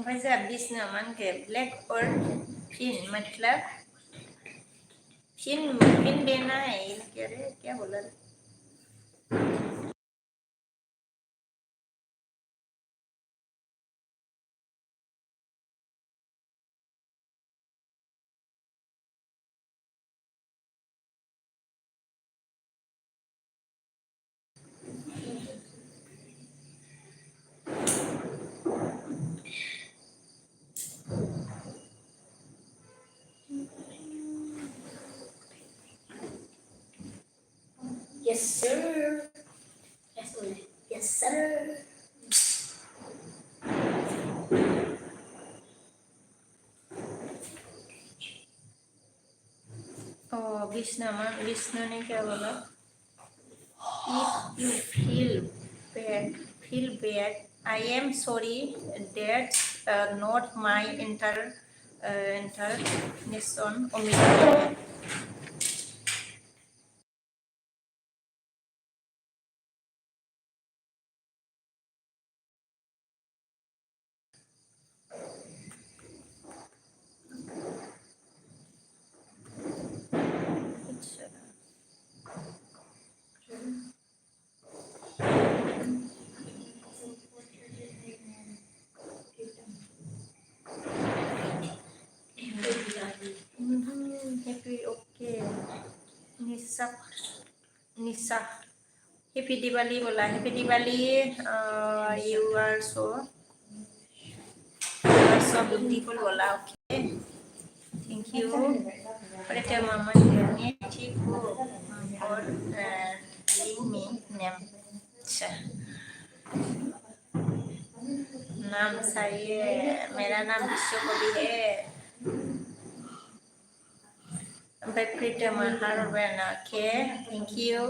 वैसे बिस्ना मन के ब्लैक और फिन मतलब फिन देना है क्या बोला Yes, sir. Yes, sir. Yes, sir. Oh, Vishnu ने क्या बोला? If you feel bad, I am sorry. That's not my intention. Omicron. Happy okay. Nisa. Happy Diwali बोला. Happy Diwali. You are so beautiful बोला. Okay. Thank you. Pada mama ni ठीक हो और leave me name. नाम सही है. मेरा नाम विश्व कवि है. Baptita Maharvana. Okay. Thank you.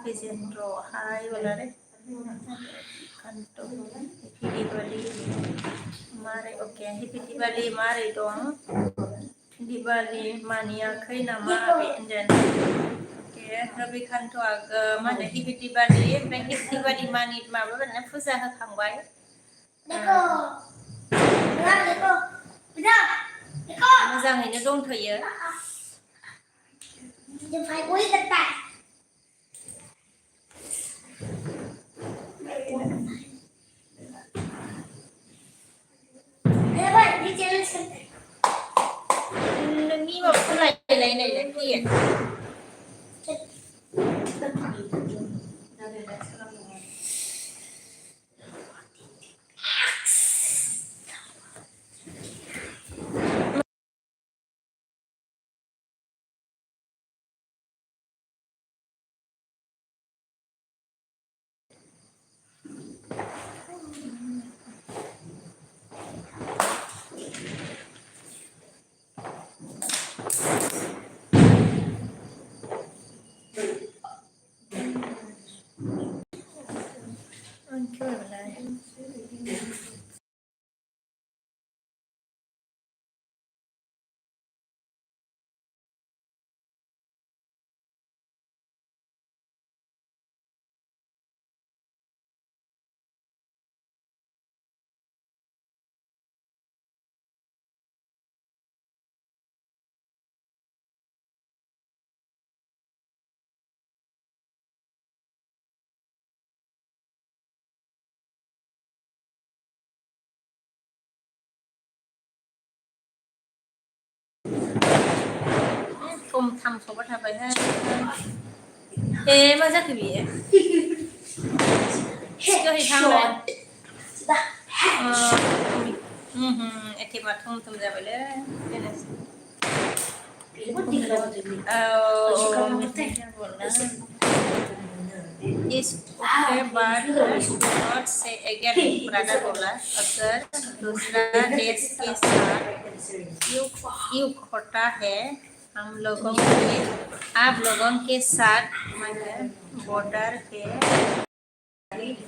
Vijendro. Hi बोला रे. Kanto. Happy Diwali. Mari okay. Happy Diwali mari dong. Diwali mania kai nama abi endan. Okay. Rabi Kanto aga mana Happy Diwali. Happy Diwali mani ma ba na fuza ha khangwai. Neko. Neko. Neko. Moजाङैनो दंथ'यो. Đừng phải quý tất cả. Thế vậy đi chơi lên sân. Ngi mà cứ lại này kia. Không thăm số bắt thằng ha. Ê mà ra cái gì? Cho thì thằng này. Em thì mà thông ra vậy đấy. Is okay but do not say again brother बोला अगर दूसरा देश के साथ युग होता है हम लोगों के आप लोगों के साथ बॉर्डर पे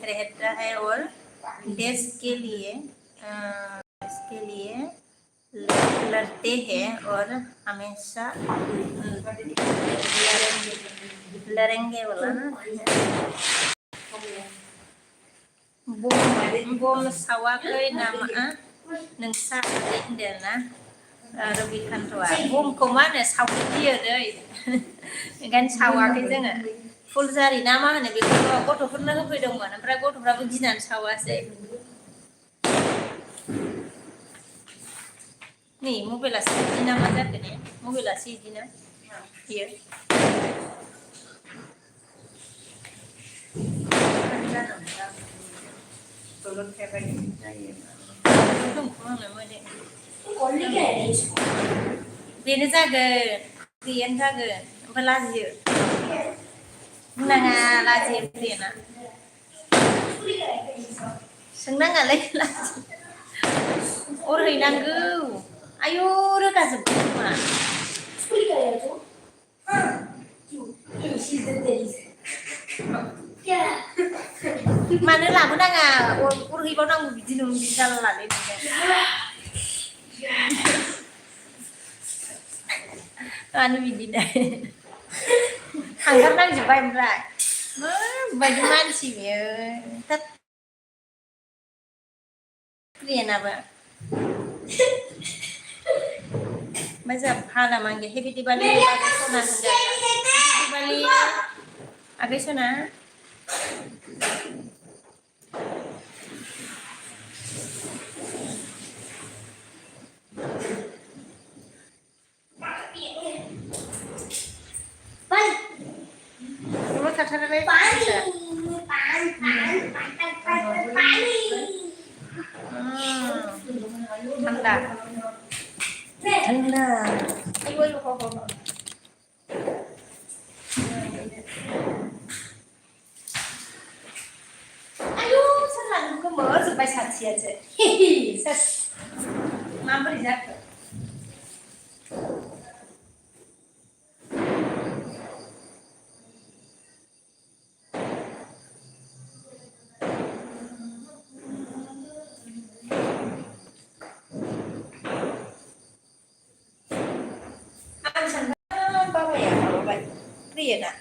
रहता है और देश के लिए लड़ते हैं और हमेशा लड़ेंगे बोला ना bom sawakai nama nengsa indana Rabi Kantoa bom ko mana sawi dia deh kan sawakai जोङो फुलजारि ना मा होनो बेखौ गथ'फोरनो होफैदोंमोन ओमफ्राय गथ'फ्राबो गिनानै सावासै नै मबाइलासो बिदि ना मा जाखो ने मबाइलासो बिदि ना here ด้านหลังด้านตัวรถแค่ไปได้ยัง không có là mới đấy Only get it. tiền ra gần tiền ra gần phải là gì là gì tiền à xứng đáng là lấy là gì ôi rồi đang cứ ayo được cả gì mà Only get it. You. She's the days. Yeah. mà nữa là bữa đang à ôi khi bao năm bị gì đi ra là lên anh bị gì đây hàng năm đang chỉ bay lại bay đi man chỉ tất liền à vậy bây giờ pha là mang cái happy Diwali Sona happy Diwali cái Sona Bye. nó thật thật đấy Thanda ibu ibu kok ayo sekarang ke mở rồi bay sạt xịt rồi sas mam beri jatuh ăn sản bao nhiêu vậy tiền à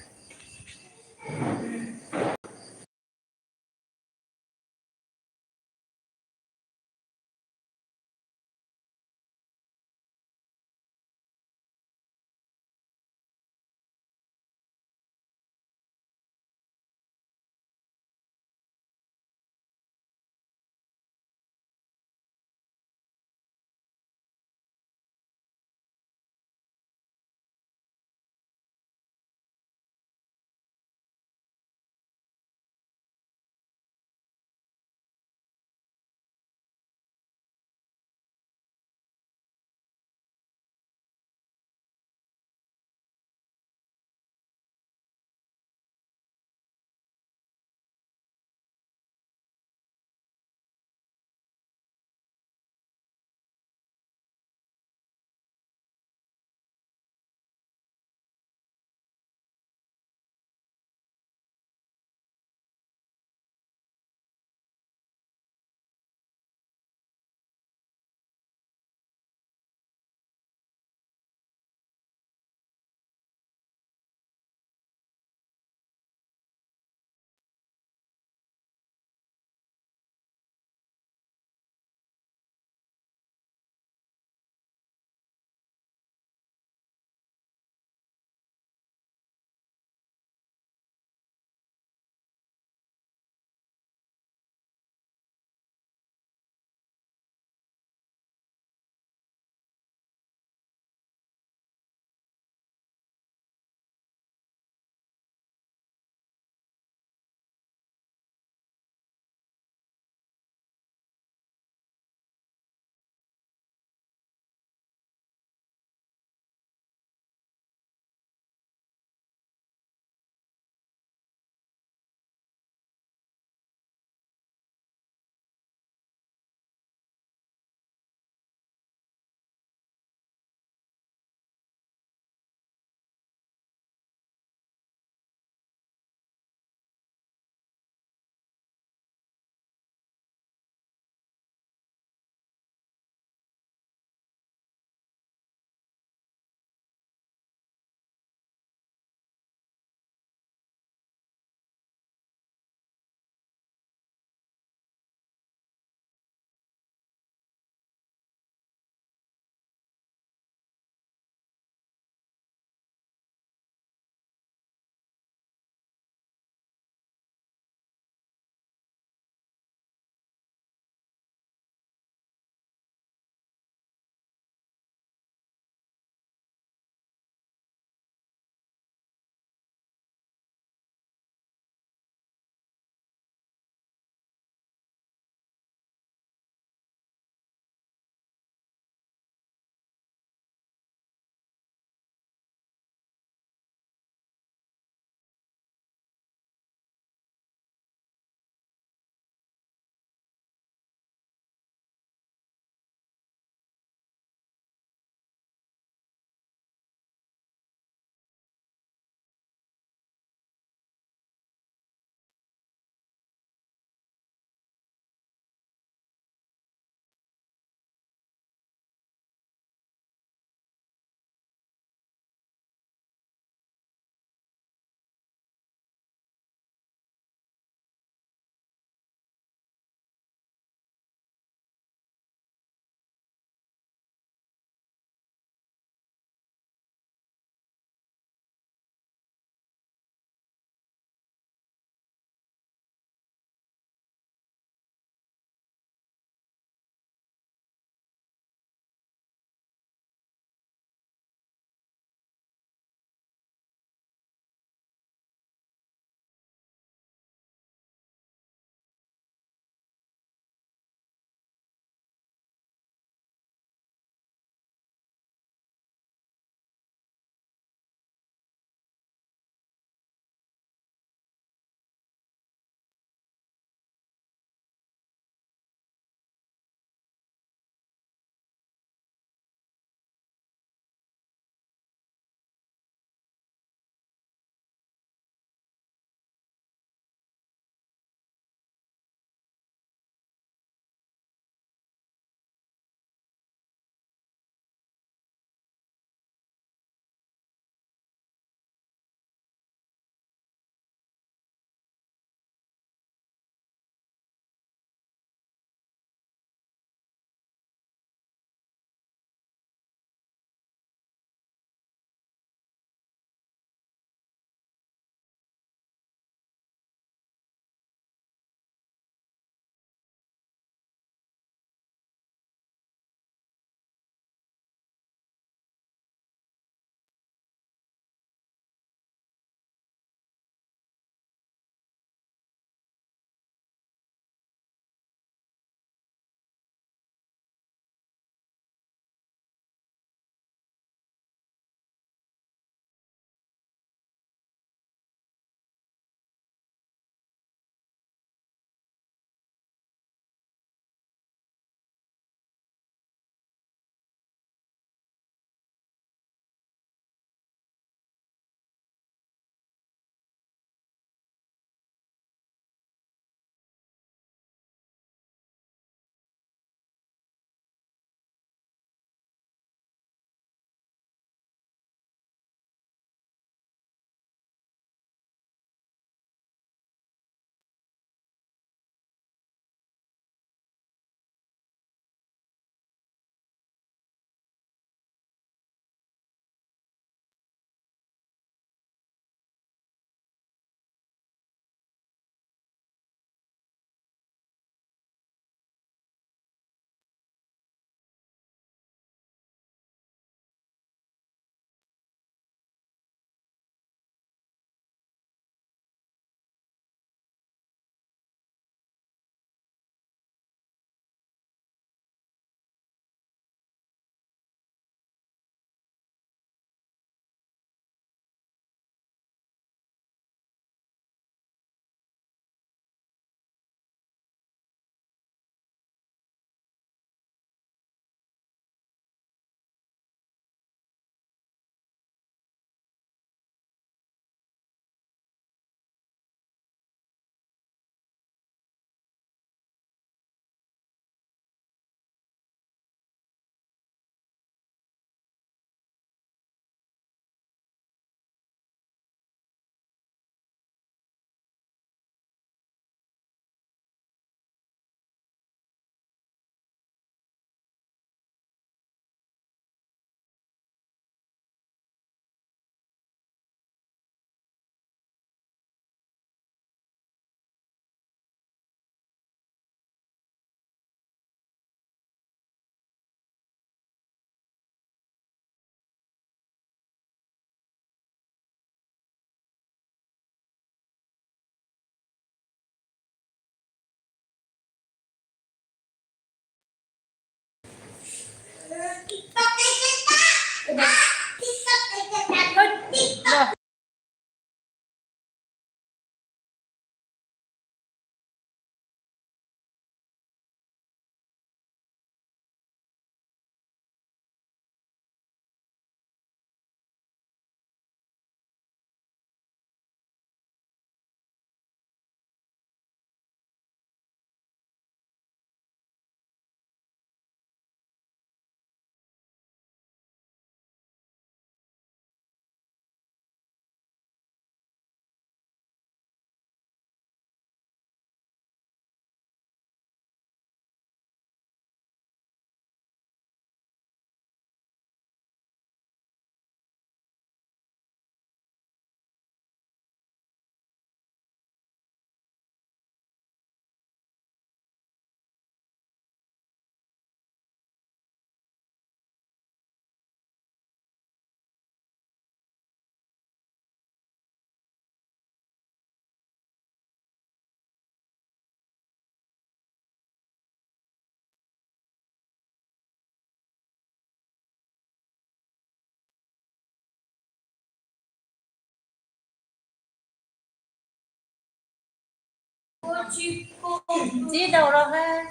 Chỉ đầu đâu ha.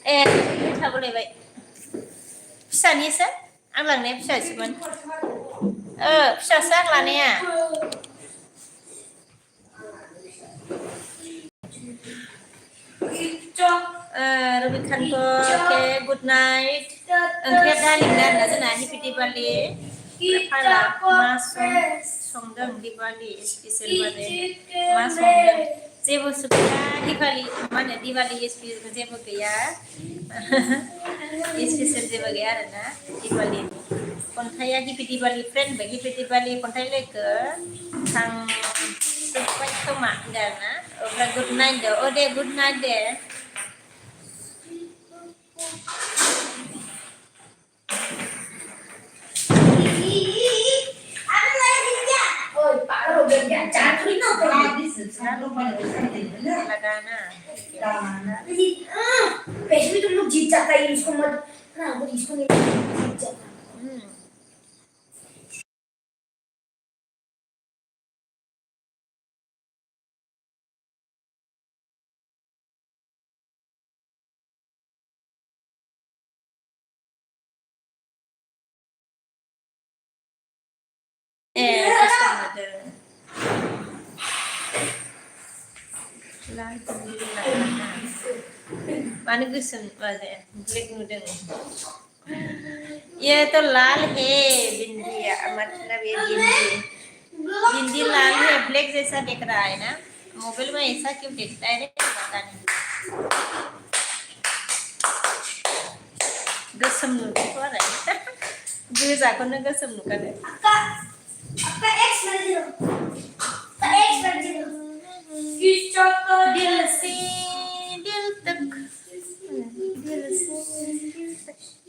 Ê, sao có vậy? Sao như thế? Ăn lần này sao chứ mình? Sao xác là nè. Rồi khăn cô, okay, good night. Thiệt ra linh đan là thế nào? Happy Diwali. Phải là masuk songdang Diwali special birthday. Masuk जेबो सुखिया दिवाली माने Diwali special जेबो गैया special जेबो गैया आरोना दिवाली खन्थाइया happy Diwali friend बे happy Diwali खन्थाइ लोगो थां जोब्बाय खोमा होनदों आरोना अब्ला गुड नाइट दे दे गुड नाइट दे लगाना वैसे भी तुम लोग जीत जाता है इसको मत ना वो इसको नहीं जीत जाता माने गोसोम ब्लेक नुदों ये तो लाल है बिंदिया मतलब ये बिंदी लाल है ब्लैक जैसा दिख रहा है ना मोबाइल में ऐसा क्यों दिखता है पता नहीं गोसोम नुदों तो है गोजाखौनो गोसोम नुखादों आपका एक्स कर दो दिल से दिल तक दिल से दिल तक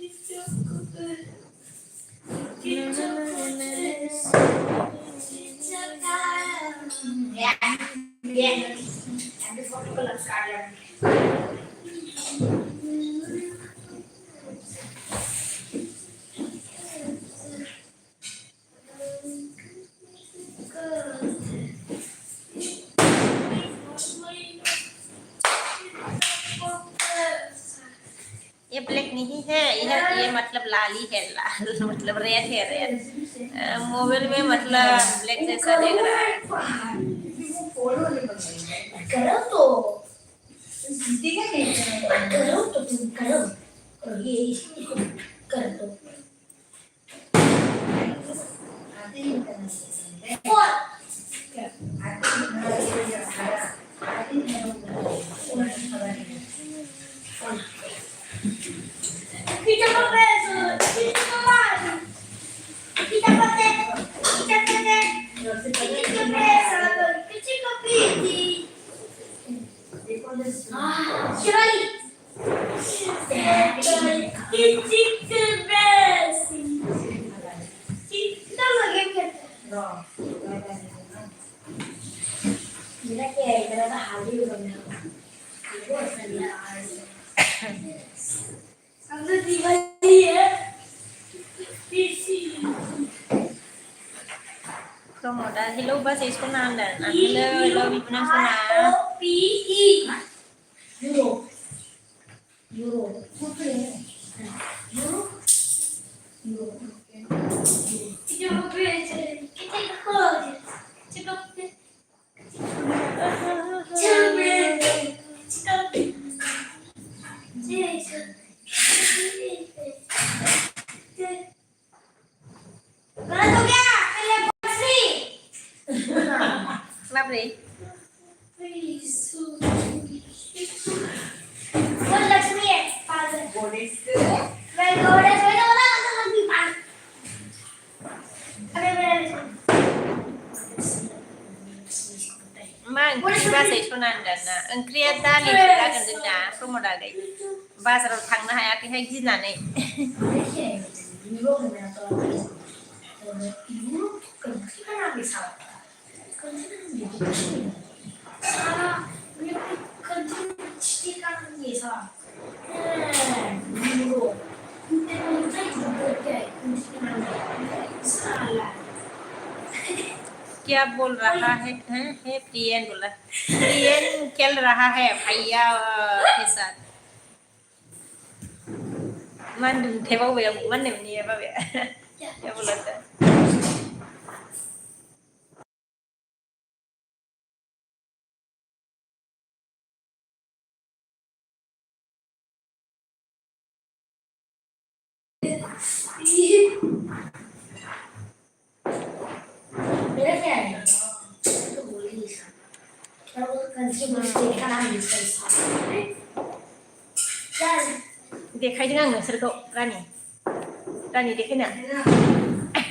ये ब्लैक नहीं है ये मतलब लाल ही है लाल मतलब रेड है रेड मोबाइल में मतलब ब्लैक जैसा दिख रहा है करो तो करो तो तुम करो और ये इसको कर दो Promoda hello bahasa Islam dan hello hello Ibnu Suna Euro Euro Euro Kenapa nih? Mang bahasa Islam dan Engkriya tadi kita akan dengar promoda deh bahasa Thang nah ya kayak gini nih क्या बोल रहा है है prion बोला prion खेल रहा है भैया के साथ मन थे bao về मन này nhiều bao về क्या बोला था मेरा क्या है तो बोल ही नहीं सकता वो कंज्यूमर स्टेट का नाम यूज कर सकता है चल देखायदों आं नोंसोरखौ रानि देखायनो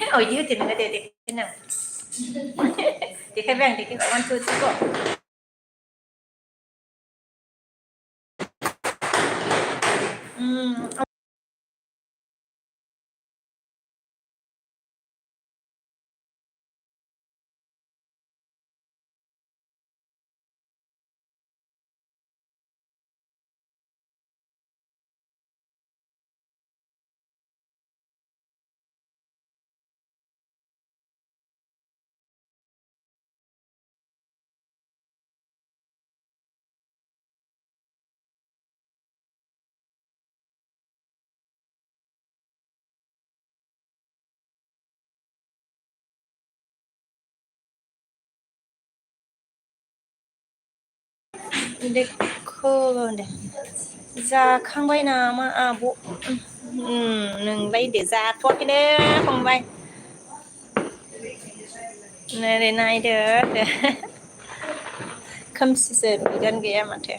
औ इदि होदो नोङो दे देखायनो देखायबाय आं देखायबाय 1 2 3 go देखो दे जाखांबाय नामा आब' नोंलाय दे जाथ'वाखैनो फंबाय ओरै नायदो खोमसिसो बिगान गैया माथो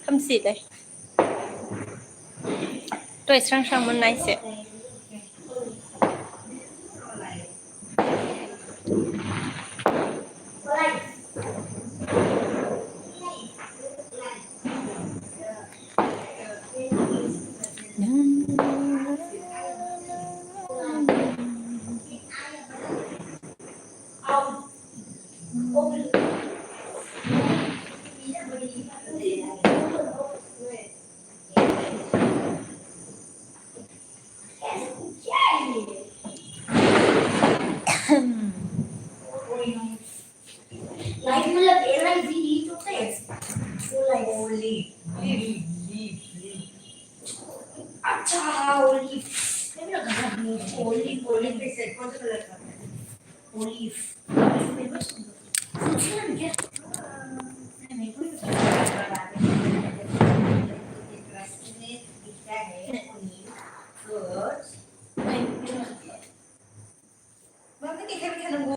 खोमसिलै दहाय स्रां स्रांमोन ना एसे लाइफ मतलब LIVE होता है वो लाइफ अच्छा ओलिव मैं ना घर ओलिव ओलिव पे सेट कौन सा कलर का ओलिव क्या नहीं कोई दिखता है ओलिव गुड मैं भी दिखा भी था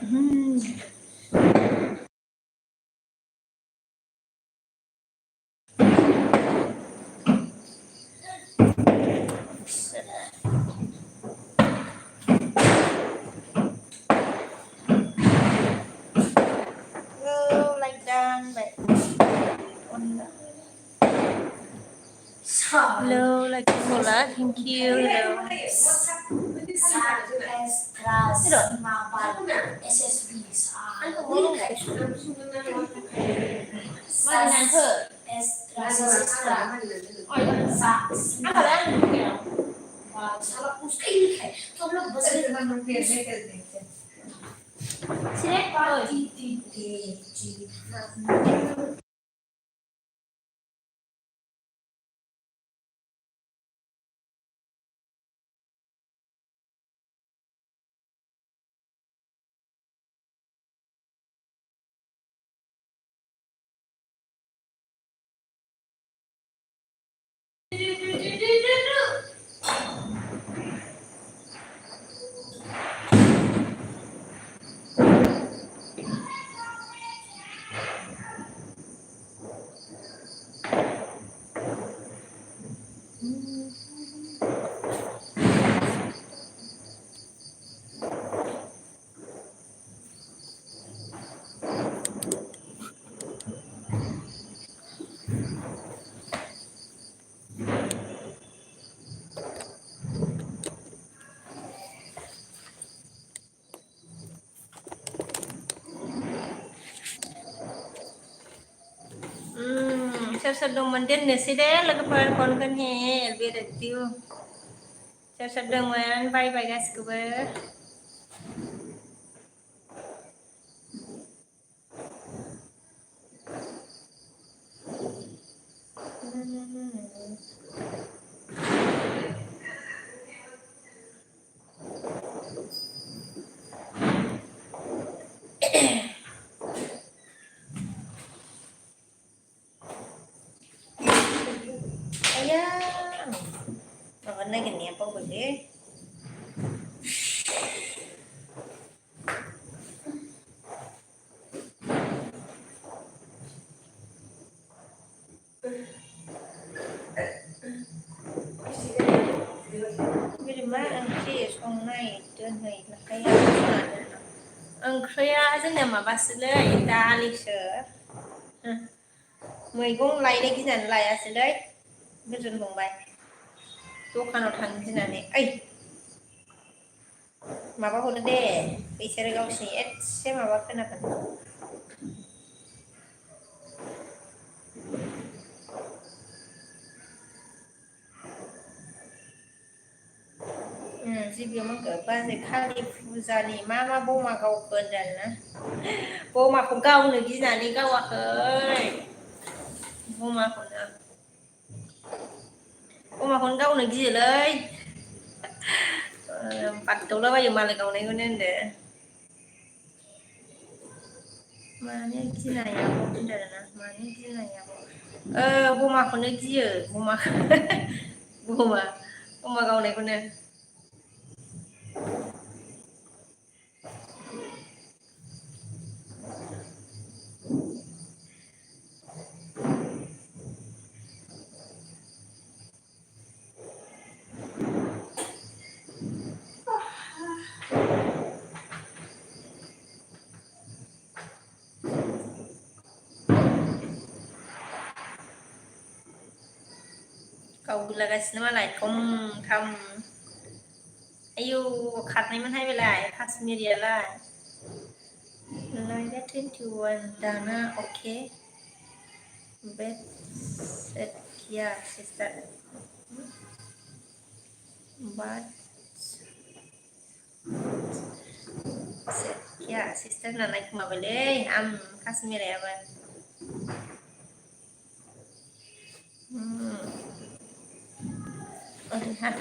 like done vậy hello like một lá thank you hello anh không muốn luôn vậy mà đi ăn thử ăn vào đây xin đấy ơi sedang manden nasi deh lagu perempuan kan he lebih retiu sedang main bye bye guys kuber ayah makan lagi nih apa boleh Vì mà ăn chia trong này trên này là cái ăn khuya rất là mà bác sĩ lấy Italy sợ mười cũng lấy đây cái này lấy à sẽ đấy biết rồi không bay tôi khăn nó thằng thế này ấy mà bác hôm nay bị xe gạo xí ép xe mà bác cái nào cần Sibyo man ka ba se khali fuzani mama bo ma kau kendan na bo ma không kau nữa cái này kau à ơi bo ma không nữa bo ma không kau nữa cái gì đấy bắt đầu là bây giờ mà lại kau này có nên để mà nên cái này à bo cái này nè mà nên cái này à bo ma không nữa cái gì bo ma bo ma kau này có nên Kau bila guys nama lại không thăm ayu khát này mình hay về lại Kashmir lại like that into one Dana okay bet set yeah sister but set yeah sister là này mà về đây Kashmir ya bạn ha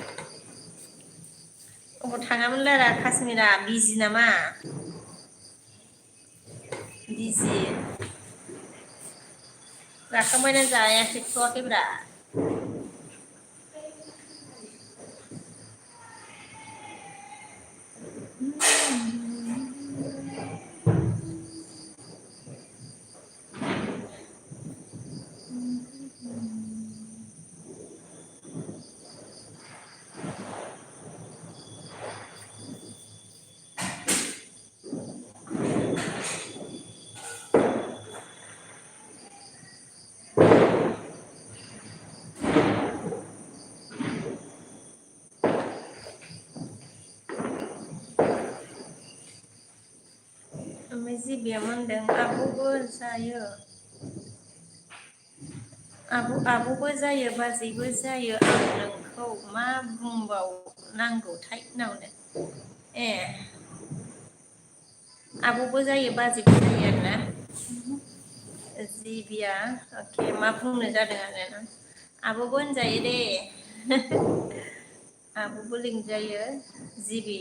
थाङामोन Lara Kashmira बिजि नामा बिजि जाखांबायना जायाखै थ'वाखैब्रा जिबिया मोनदों आब'बो जायो आब'बो जायो बाजैबो जायो आं नोंखौ मा बुंबावनांगौथाय नावनो ए आब'बो जायो बाजैबो जायो आरोना जिबिया अके मा बुंनो जादों आरोना आब'बो होनजायो दे आब'बो लिंजायो जिबि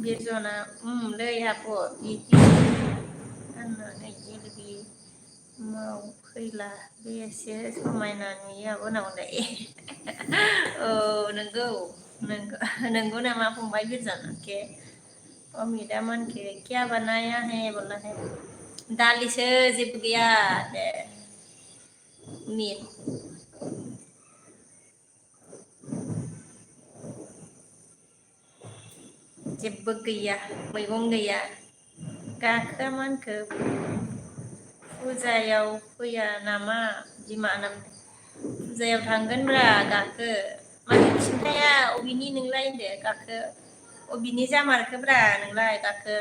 बिरजना लै आब' बिदि गाननानै गिलबि मावफैला बेसे समायना नुयो आब' होननांगौ औ नंगौ नामा फंबाय बिरजना के अमिता मन के क्या बनाया है बोला है दालिसो जेबो गैया दे मीट जेबो गैया मैगं गैया गाखोआ मानखो फुजायाव फैया नामा बिमा नाम फुजायाव थांगोन ब्रा गाखो मानो खिन्थाया अबेनि नोंलाय होनदो गाखो अबेनि जामारखोब्रा नोंलाय गाखो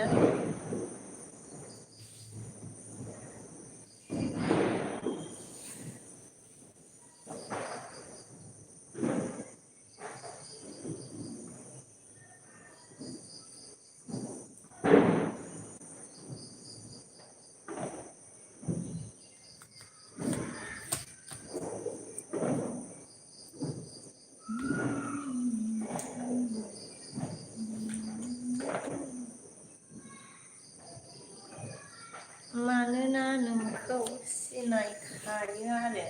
मानोना नोंखौ सिनायखायो आरो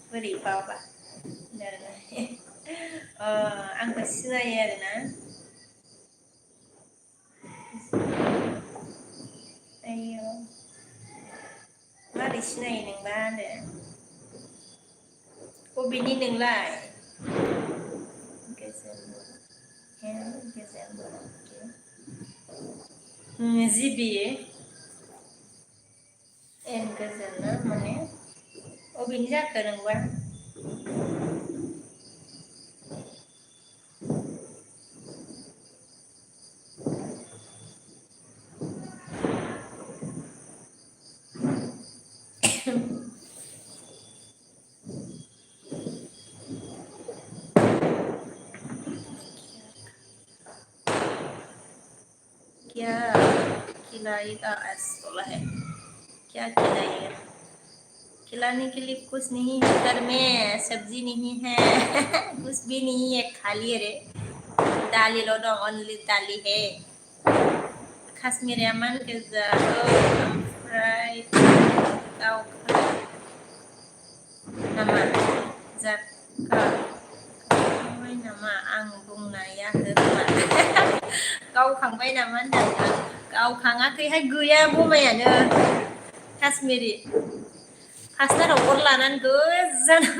बोरैबाबा आंखौ सिनायो आरोना आयौ मारै सिनायो नोंबा होनो बबेनि नोंलाय जिबि एन गोजोन ना माने अबेनि जाखो नोंबा क्या खिलाएगा बोला है क्या खिलाएगा खिलाने के लिए कुछ नहीं है घर में सब्जी नहीं है कुछ भी नहीं है खाली है रे दाली लो दं ओनली दाली है काश्मीरिया मान गोजा ओमफ्राय गावखा नामा जाखांबाय नामा आं बुंनाया होनबा गावखांबाय नामा होनदों गावखाङाखैहाय गैया बमायानो काश्मीरि फास्टाराव अर लानानै गोजानाव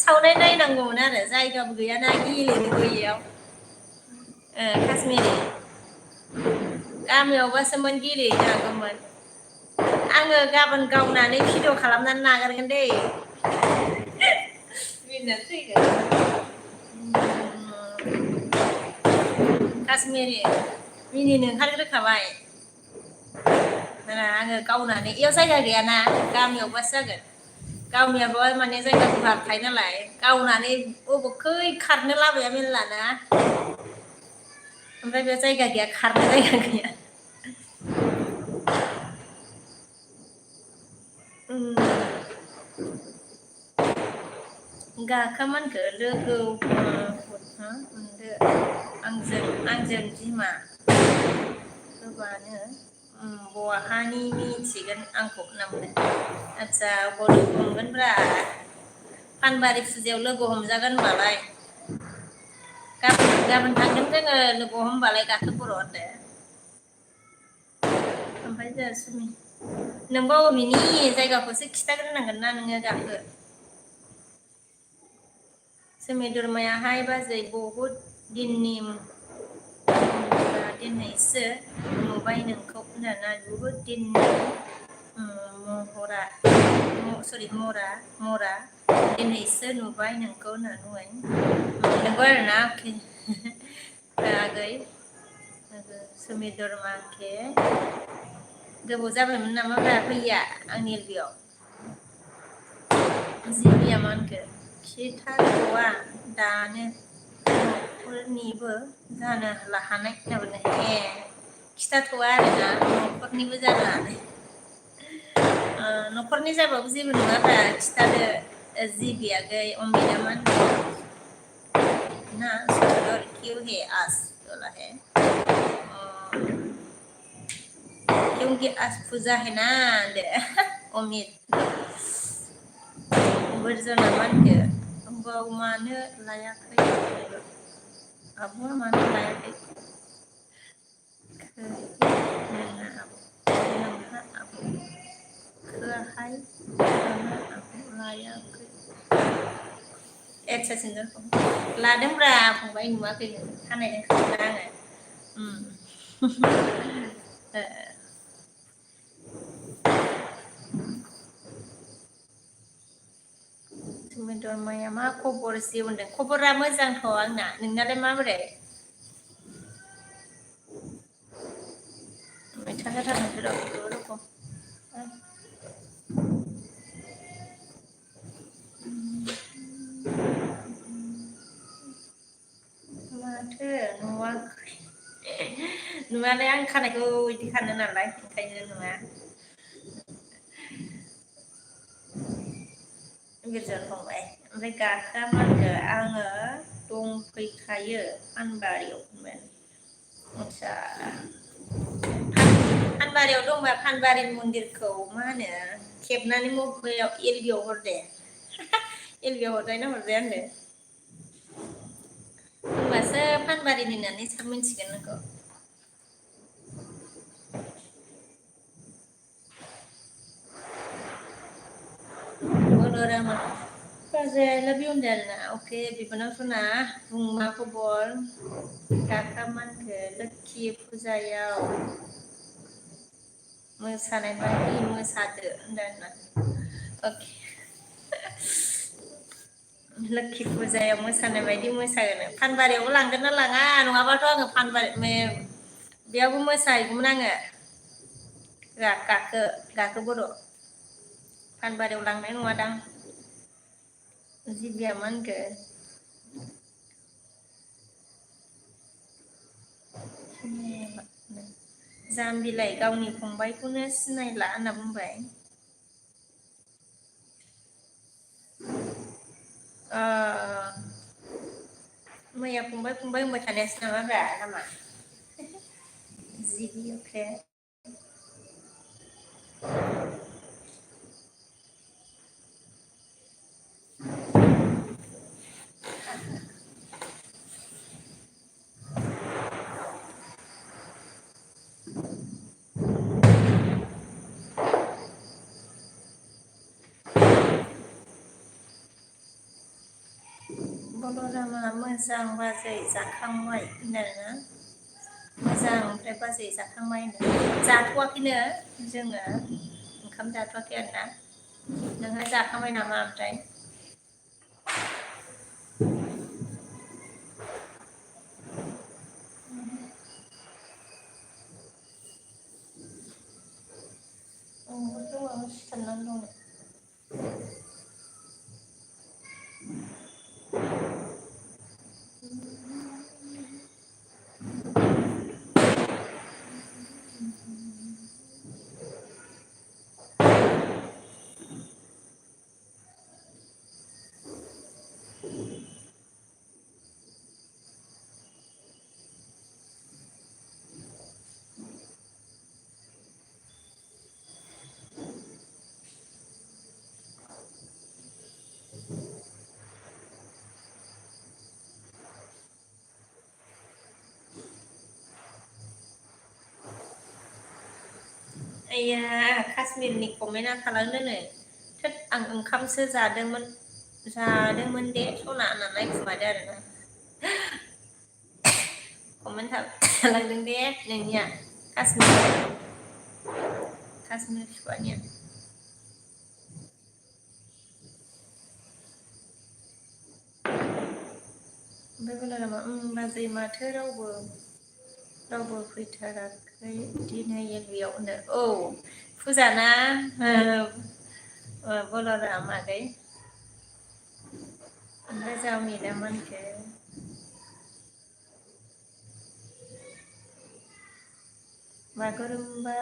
सावनाय नायनांगौमोन आरो जायगाबो गैयाना गेलेनो गैयाव काश्मीरि गामियावबासोमोन गेलेहैनो हागौमोन आङो गाबोन गावनानै भिडिअ खालामनानै नागारगोन दै मिनिनानै थैगोन काश्मीरि मिनिनो ओंखारग्रोखाबाय आङो गावनानै इयाव जायगा गैयाना गामियावबासो जागोन गावनियाबो माने जायगा गुवार थायो नालाय गावनानै बबेखै खारनो लामाया मेरलाना ओमफ्राय बे जायगा गैया खारनो जायगा गैया गाखामानखो लोगो मोनदो आंजों बिमा होबानो बहानि मिथिगोन आंखौ नामनो आदसा अबाव लोगो हमगोनब्रा पानबारि फुजायाव लोगो हमजागोन होनबालाय गाबोन थांगोन जोङो लोगो हमबालाय गाखो बर' होनदो ओमफ्राय जोंहा सुमि नोंबा अबेनि जायगाखौसो खिथाग्रोनांगोन ना नोङो गाखो सुमि दुरमायाहाय बाजै बहुद दिनैसो नुबाय नोंखौ होनना बहुद दिननि मरा दिनैसो नुबाय नोंखौ होनना बुंबाय नंगौ आरोना आगै सुमि दरमा के गोबाव जाबायमोन नामाब्रा फैया आंनि एलबियाव जिबिया मा होनखो खिथाथ'वा दानो न'खरनिबो जानो हानाय होनना ए खिथाथ'वा आरोना न'खरनिबो जानो हानाय न'खरनि जाबाबो जेबो नङाब्रा खिथादो जिबि आगै अमिता मा होनखो ना सुंदर क्यों है आज बोला है क्योंकि आज पूजा है ना दे अमित बुरजना मा होनखो बाव मानो लायाखै आब'आ मानो लायाखै नोंहा आब' खोहाय नोंहा आब' लायाखै एटसा सिंगारखौ लादोंब्रा फंबाय नुवाखै खानायजों खालामना आङो सुमि दरमाया मा खबर जि होनदों खबरा मोजांथ' आंना नोंनालाय माबोरै मैथा जाथारनोसै र' माथो नुवाखै नुवालाय आं खानायखौ बिदि खानो नालाय ओंखायनो नुवा गिर्जायाव फंबाय ओमफ्राय गाखोआ मा होनखो आङो दंफैखायो फानबारियाव होनबाय आदसा फानबारियाव दंबा फानबारि मन्दिरखौ मा होनो खेबनानै मबाइलाव एलबियाव हर दे एलबियाव हरजायो ना हरजाया होनदो होनबासो फानबारिनि होननानै साब मिन्थिगोन नोंखौ मन'रामा बाजै I love you होनदो आरोना अके बिबोनां सना बुं मा खबर गाखा मा होनखो लोक्षि फुजायाव मोसानाय बायदि मोसादो होनदो आरोना अके लोक्षि फुजायाव मोसानाय बायदि मोसागोन फानबारियावबो लांगोन ना लाङा नङाबाथ' आङो फानबारि बेयावबो मोसाहैगौमोन आङो गाखो बर' फानबारियाव लांनाय नङादां जिबिया मा होनखो जाम्बिलाय गावनि फंबायखौनो सिनायला होनना बुंबाय मैया फंबाय होनबाय थानायासो नामाब्रा नामा जिबि अके बलरामा मोजां बाजै जाखांबाय होनदोंना मोजां ओमफ्राय बाजै जाखांबाय होनदों जाथ'वाखैनो जोङो ओंखाम जाथ'वाखै आरोना नोंहा जाखांबाय नामा ओमफ्राय दङ सिथाबनानै दङ आइया काश्मिरनि कमेन्टआ थालांदो नै थोद आं ओंखामसो जादोंमोन दे सना होननानै खुमादो आरोना कमेन्ट थालांदों दे नोंनिया काश्मिर फिफानिया ओमफ्राय बोलारामा बाजै माथो रावबो फैथाराखै दिनै एलबियाव होनदों औ फुजाना बोलाराम आगै ओमफ्राय जावनि दा मानखो बागुरुम्बा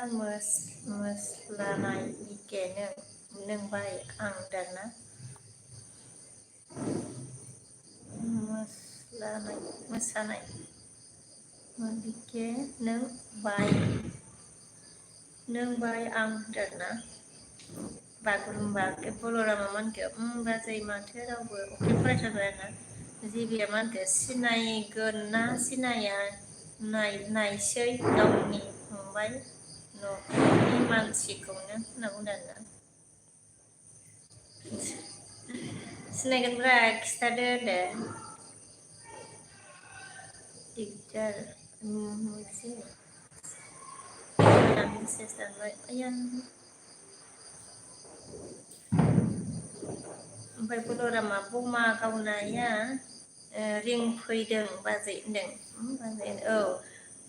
मोस्लानाय इके नों बाय आं दाना मोसानाय इके नों बाय आं दाना बागुरुम्बा बलरामा मानखो बाजै माथो रावबो अके फरायथारबाय आरोना जिबिया मानखो सिनायगोन ना सिनाया नायसै गावनि फंबाय न'खरनि मानसिखौनो होनना बुंदों आरोना सिनायगोनब्रा खिथादो होनदो दिगदार मोनसे मेसेज दानबाय आया ओमफ्राय बलरामा बमा गावनाया रिं फैदों बाजै होनदों बाजै औ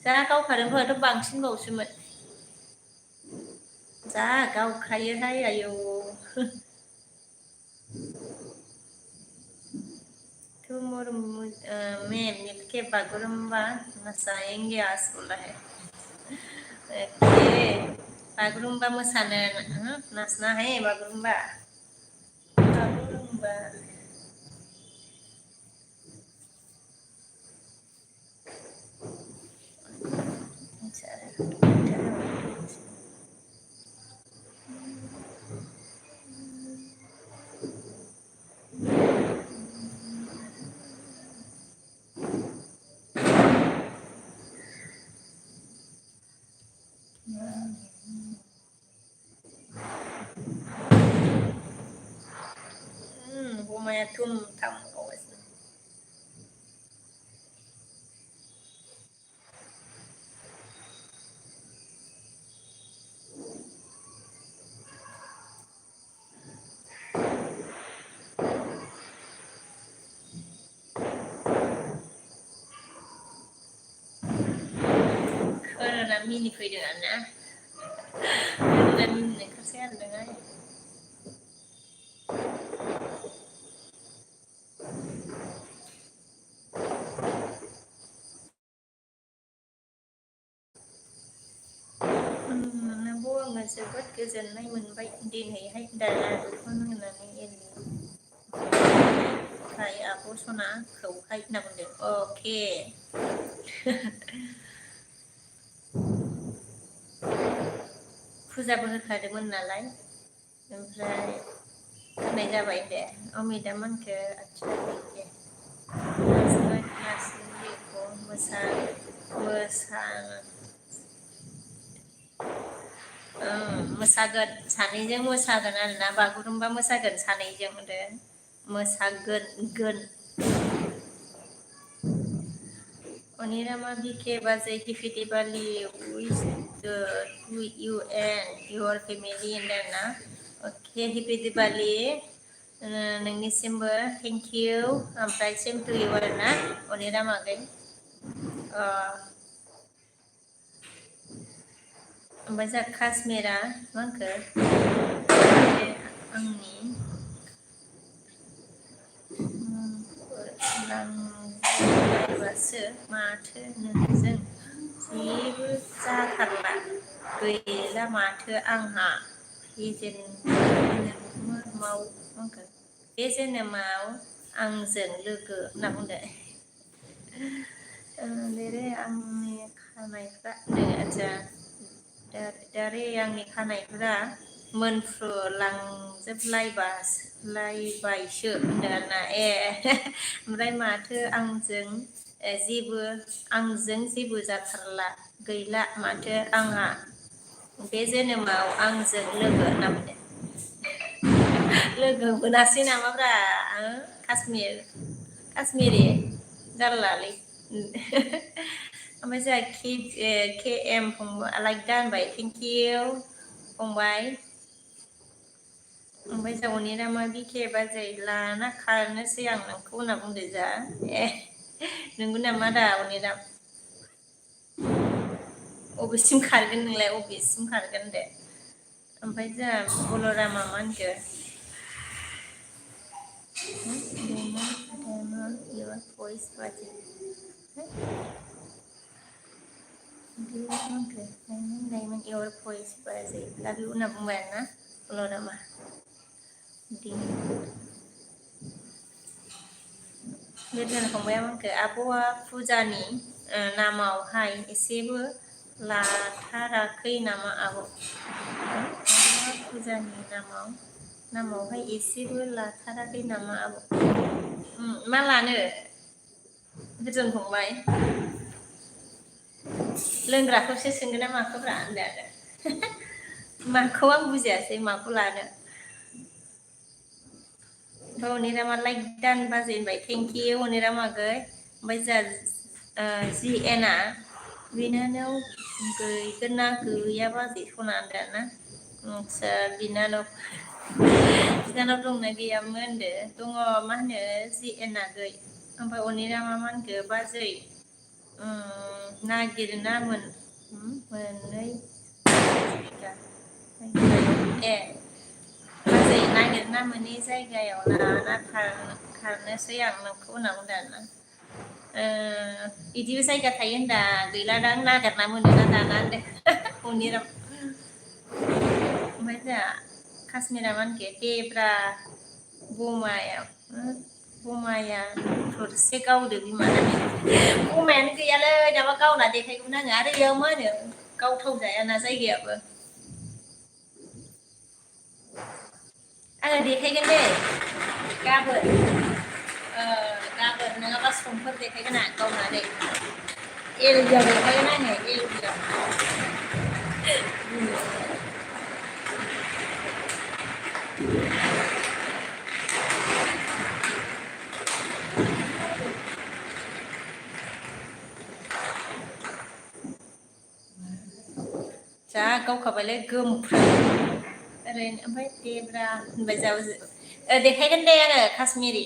जा गावखादोंथ' बांसिनबावसोमोन जा गावखायोहाय आयौ तुम मैं मिलके बागुरुम्बा नचाएंगे आज बोला है ओके बागुरुम्बा मोसानो नाचना है बागुरुम्बा बमाया तुम थाम गावगासिनो खोनाना मिनिफैदों आरोना मिनिनो ओंखारसै आरोना नोंखौ आङो जोबोद गोजोननाय मोनबाय दिनैहाय दाना बेखौनो होननानै एलिखाय आब' सनाखौहाय होनना बुंदों अके फुजाबो होखादोंमोन नालाय ओमफ्राय होनाय जाबाय दे अमिता मोनखो मोसागोन सानैजों मोसागोन आरोना बागुरुम्बा मोसागोन सानैजों मोसागोन अनिरामा बिके बाजै happy Diwali wish to you and your family होनदोंना अके हेपि दिवाली नोंनिसिमबो थेंक इउ ओमफ्राय सेम टु इउ आरोना अनिरामा आगै ओमफ्राय जोंहा काश्मिरा मा होनखो आंनि लांबासो माथो नोंजों जेबो जाथारला गैला माथो आंहा बे जोनोमाव आंजों लोगो होनना बुंदों देरे आंनि खानायफ्रा आदसा दारे आंनि खानायफ्रा मोनफ्रुलांजोबलायबायसो होनदों आरोना ओमफ्राय माथो आंजों जेबो जाथारला गैला माथो आंहा बे जोनोमाव आंजों लोगो होनना बुंदों लोगो मोनासै नामाब्रा काश्मिरि जारलालै ओमफ्राय जोंहा के एम फंबाय लाइक दा होनबाय थेंक इउ फंबाय ओमफ्राय जोंहा अनिरामा बिके बाजै लाना खारनोसै आं नोंखौ होनना बुंदो जा नोंगौ नामा दा अनिराम अबेसिम खारगोन नोंलाय अबेसिम खारगोन दे ओमफ्राय जोंहा बलरामा मा होनखो your voice watching Diamond your voice watching lalu nak bumbana bलरामा बेदन फंबाया मानखो आब'आ फुजानि नामावहाय एसेबो लाथाराखै नामा आब' आब'आ फुजानि नामावहाय एसेबो लाथाराखै नामा आब' मा लानो बेदन फंबाय लोंग्राखौसो सोंगोन ना माखौब्रा होनदो आरो माखौ आं बुजियासै माखौ लानो अनिरामा लाइक दान बाजेनबाय थेंक इउ अनिरामा आगै ओमफ्राय जोंहा जि एना बिनानाव गैगोन ना गैया बाजै सना होनदो ना आदसा बिनानाव दंना गैयामोन होनदो दङ मा होनो जि एन आगै ओमफ्राय अनिरामा मा होनखो बाजै नागिरना मोननै ए बाजै नागिरना मोनै जायगायाव लाना खारनोसै आं नोंखौ होनना बुंदों आरोना बिदिबो जायगा थायो होनदा गैलादां नागिरना मोनोना दाना होनदों अनिराम ओमफ्राय जोंहा काश्मिरा मा होनखो देब्रा बमाया थरसे गावदो बिमा बमायानो गैयालै दाबा गावना देखायगौमोन आङो आरो बेयाव मा होनो गावथाव जायाना जायगायाबो आङो देखायगोन दे गाबोन नङाबा समफोर देखायगोन आं गावनानै एलबियाव देखायगोन आङो एलबियाव जा गावखाबायलै गोमफ्राय ओरैनो ओमफ्राय देब्रा होनबाय जाबो देखायगोन दे आङो काश्मिरि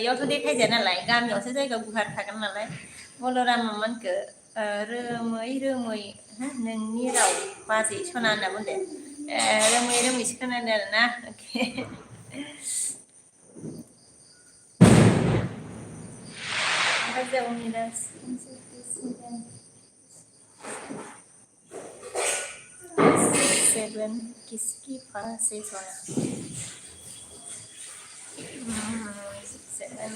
इयावथ' देखायजाया नालाय गामियावसो जायगा गुवार थागोन नालाय बलरामा मोनखो रोमै नोंनि राव बाजै सना होनना बुंदो रोमैसो खोनादों आरोना ओमफ्राय जों Seven kiski pase sona. 7.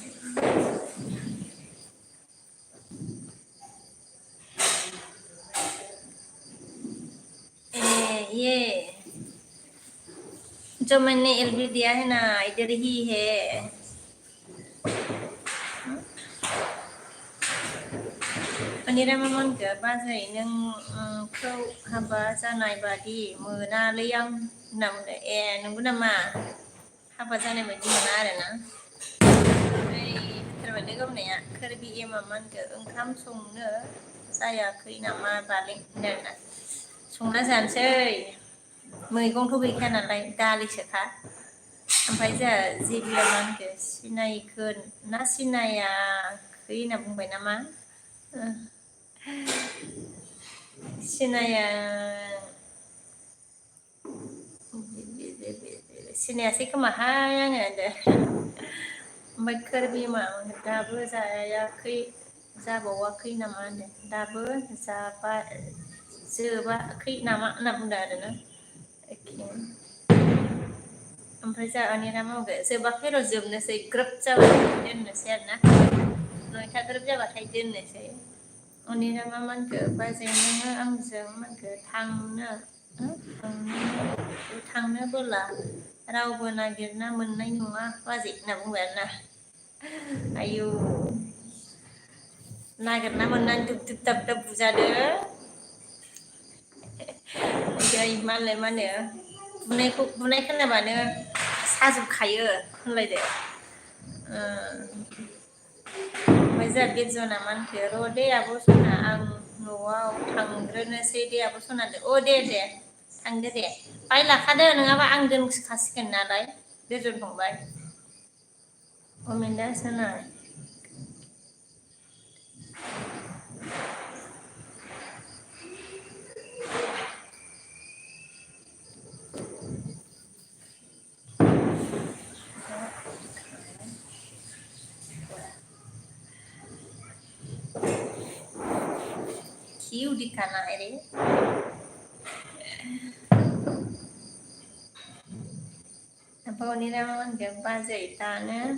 ये जो मैंने एलबी दिया है ना इधर ही है अनिरामा मोनखो बाजै नोंखौ हाबा जानाय बादि मोनालै आं होनना बुंदों ए नंगौ नामा हाबा जानाय बादि मोना आरोना होथारबायलै गावनाया खोरबि एमा मोनखो ओंखाम संनो जायाखै नामा बालें होनदों संना जानोसै मैगंथ' गैखाया नालाय दालिसोखा ओमफ्राय जोंहा जिबिया मा होनखो सिनायखोन ना सिनायाखै होनना बुंबाय नामा सिनायासै खोमाहाय आङो होनदो ओमफ्राय खोरबिमा दाबो जाबावाखै नामा होनदो दाबो जोबाखै नामा होनना बुंदों आरोना ओमफ्राय जोंहा अनिरामा बुंदो जोबाखै र' जोबनोसै ग्रोब जाबाय दोननोसै आरोना 9टा ग्रोब जाबाथाय दोननोसै अनिरामा मोनखो बाजै नोङो आंजों मोनखो थांनो बोला रावबो नागिरना मोननाय नङा बाजै होनना बुंबाय आरोना आयौ नागिरना मोननानै दुब दाब बुजादो ओमफ्राय मालाय मा होनो बुनाय खोनाबानो साजोबखायो होनलायदो ओमफ्राय जोंहा बेजना मा होनखो र' दे आब' सना आं न'आव थांग्रोनोसै दे आब' सनादो दे थांदो दे बाय लाखादो नङाबा आं दोनखासिगोन नालाय बेदर फंबाय अमेन्दा सोना signifikan ini. Apa ini namanya gempa tanah.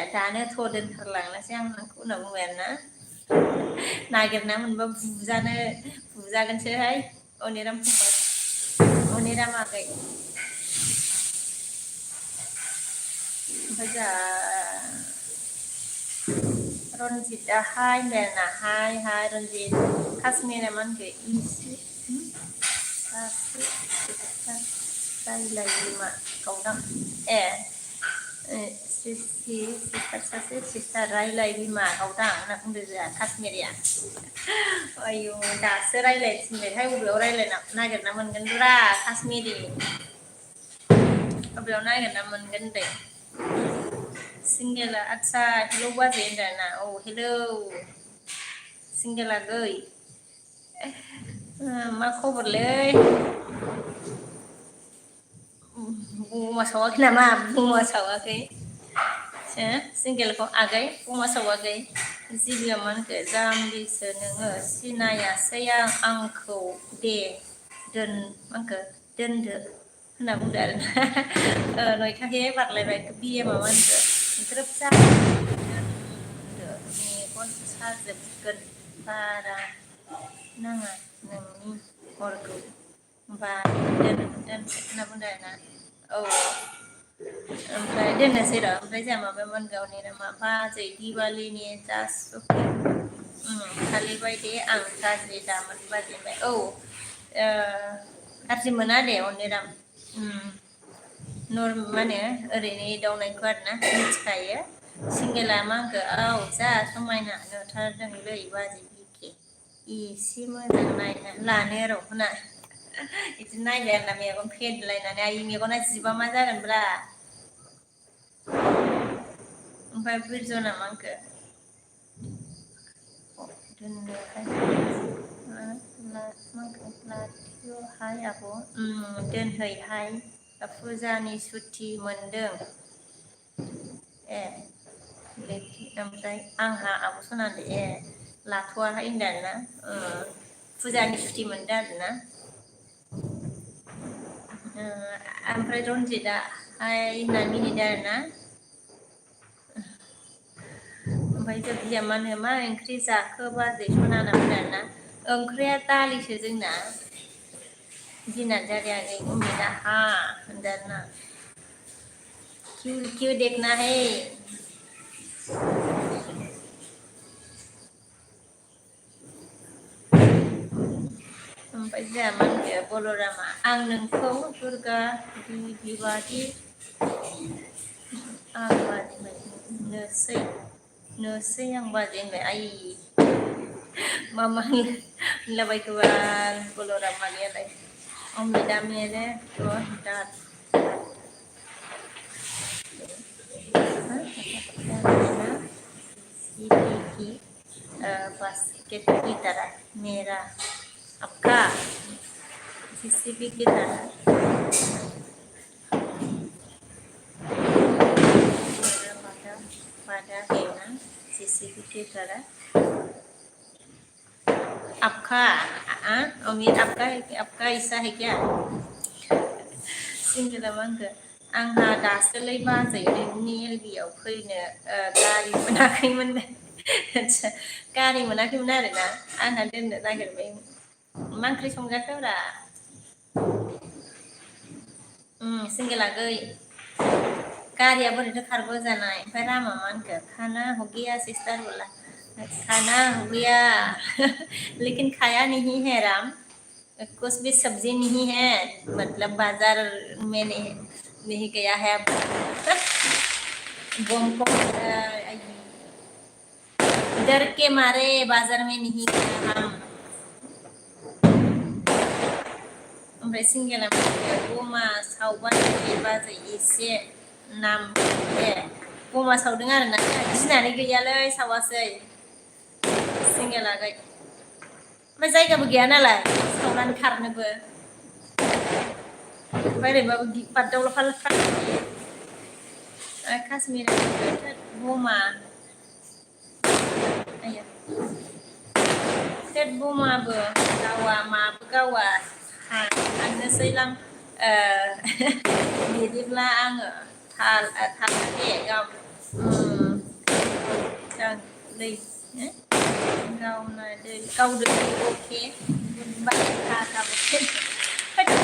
Tanah thoden terlang lah siang aku nak buana. Nagerna मोनबा बुजागोनसोहाय अनिराम फंबाय अनिराम आगै ओमफ्राय जा रनजितआ हाय मेरना हाय रनजित काश्मीरा मानगै इसे सासे रायलायो मा गावदां सासे सिस्टार रायलाय बिमा गावदां होनना बुंदो जोंहा काश्मीरिया आयौ दासो रायलायथिनबायहाय बबेयाव रायलायना नागिरना मोनगोनब्रा काश्मीरि बबेयाव नागिरना मोनगोन दे सिंगेला आच्छा हेलौ बाजै होनदों ना औ हेलौ सिंगेला गै मा खबरलै बुमा सावाखै नामा बुमा सावाखै सिंगेलखौ आगै बुमा सावाखै जिबिया मानखो जाम्बिसो नोङो सिनायासै आंखौ दे मानखो दोनदो होनना बुंदो आरो ना नयथाखे बारलायबाय बिए माबा होनदो ग्रोब जा दोनदो मेगन साजोबगोन बारा नाङा नोंनि हरखौ दोन होनना बुंदो आरो ना औ ओमफ्राय दोननोसै र' ओमफ्राय जोंहा माबामोन गावनि नामा बाजै दिवालीनि जास्ट खालिबाय दे आं गाज्रि दामोन बाजैबाय औ गाज्रि मोना दे अनिराम माने ओरैनो एदावनायखौ आरोना मिथिखायो सिंगेला मा होनखो औ जा समायना नुथारदोंलै बाजै बिखे एसे मोजां नायना लानो र' होना बिदि नायबाय आरोना मेगन फेदलायनानै आइ मेगना जिबा मा जागोनब्रा ओमफ्राय बिरजना मा होनखो लाथिय'हाय आब' दोनहैहाय फुजानि सुथि मोनदों ओमफ्राय आंहा आब' सनादो लाथ'वाहाय होनदों आरोना फुजानि सुथि मोनदों आरोना ओमफ्राय रनजितआ हाय होनना मिनिदों आरोना ओमफ्राय जोबजिया मा होनो मा ओंख्रि जाखो बाजै सना होनना बुंदों आरोना ओंख्रिया दालिसो जोंना दिना जारियाखै उमेदा होनदों आरोना क्यों देखना है ओमफ्राय जोंहा मा होनखो बलरामा आं नोंखौ दुर्गा बिबादि आं बाजै नोसै आं बाजै होनबाय आइ मा होनलाबायखोबा बलरामानियालाय अमिता मेरे दाद की बास्केट की तरह मेरा आपका जीसीबी की तरह pada है ना जीसीबी की तरह आपका अमित आपका ऐसा है क्या सिंगेला मा होनखो आंहा दासोलै बाजै नोंनि एलबियाव फैनो गारि मोनाखैमोन गारि मोनाखैमोन आरोना आंहा दोननो नागिरबाय मा ओंख्रि संजाखोब्रा सिंगेला गै गारिया बोरैथो खारगो जानाय ओमफ्राय रामा मा होनखो खाना हो गया सिस्टार बोला खाना हो गया लेकिन खाया नहीं है राम कुछ भी सब्जी नहीं है मतलब बाजार में नहीं गया है अब डर के मारे बाजार में नहीं गया हम ओमफ्राय सिंगेला बमा सावबाय बाजै एसे नाम बमा सावदों आरोना गिनानै गैयालै सावासै सिंगेला गै ओमफ्राय जायगाबो गैया नालाय सावनानै खारनोबो ओरैबाबो बारदावला काश्मीर बमा Ayo. Ted bumaबो गावा माबो गावा थांनोसै लां बिदिब्ला आङो थालादे दै गावना दै गावदो अके बाय थाखाबो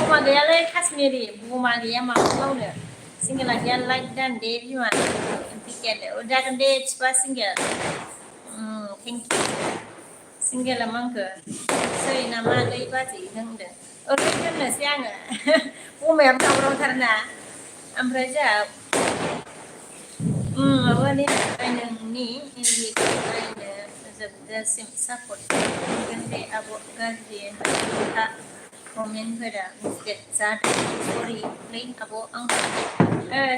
बुमा गैयालै काश्मिरि बुमा गैया माखौ गावनो सिंगेला गैया लाइक दान दे बिमा पिकेट जागोन दे थिपा सिंगेल थेंक इउ सिंगेला मांखो सै नामा गै बाजै होनदों ओरैनो दोननोसै आङो बुमायाबो दावरावथारना ओमफ्राय जोंहा माबानि थाखाय नोंनि इन्डिखौ नायनो जोबजासिम सापर्ट मोनगोन दे आब' गाज्रि खोथा कमेन्टफोरा मिस्टेक जादों सरिलै आब' आंहा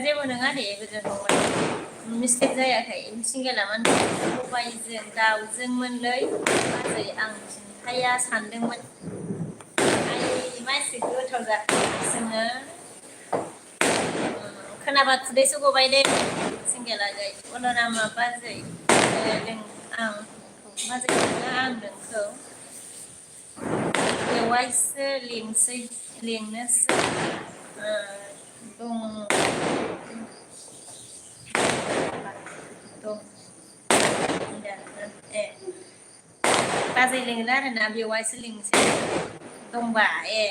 जेबो नङा दे गोजोन फंबाय मिस्टेक जायाखै सिंगेला माने सबायजों दाउजोंमोनलै बाजै आं खिन्थाया सानदोंमोन आइ मानसि गोथाव जाथारसोनो खोनाबा खुदैसो गबाय दे सिंगेला गै अनरामा बाजै आं बाजै नङा आं नोंखौ बेवायसो लिंनोसो दं ए बाजै लिंनो आरोना बेवायसो लिंसै दंबा ए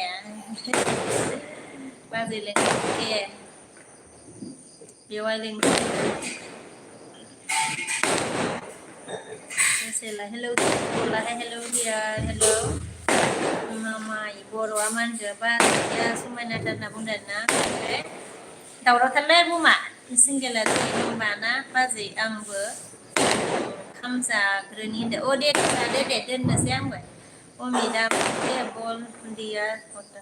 बाजै लिंनो ए बेवाय लिंसै hello hello dear hello मामाय बर'आ मानजोबा या समायनाथार होनना बुंदों ना दावरावथारलै बुमा सिंगेला होनबा ना बाजै आंबो ओंखाम जाग्रोनि होनदों दे जादो दे दोननोसै आंबो अमिता दे बल दिया होता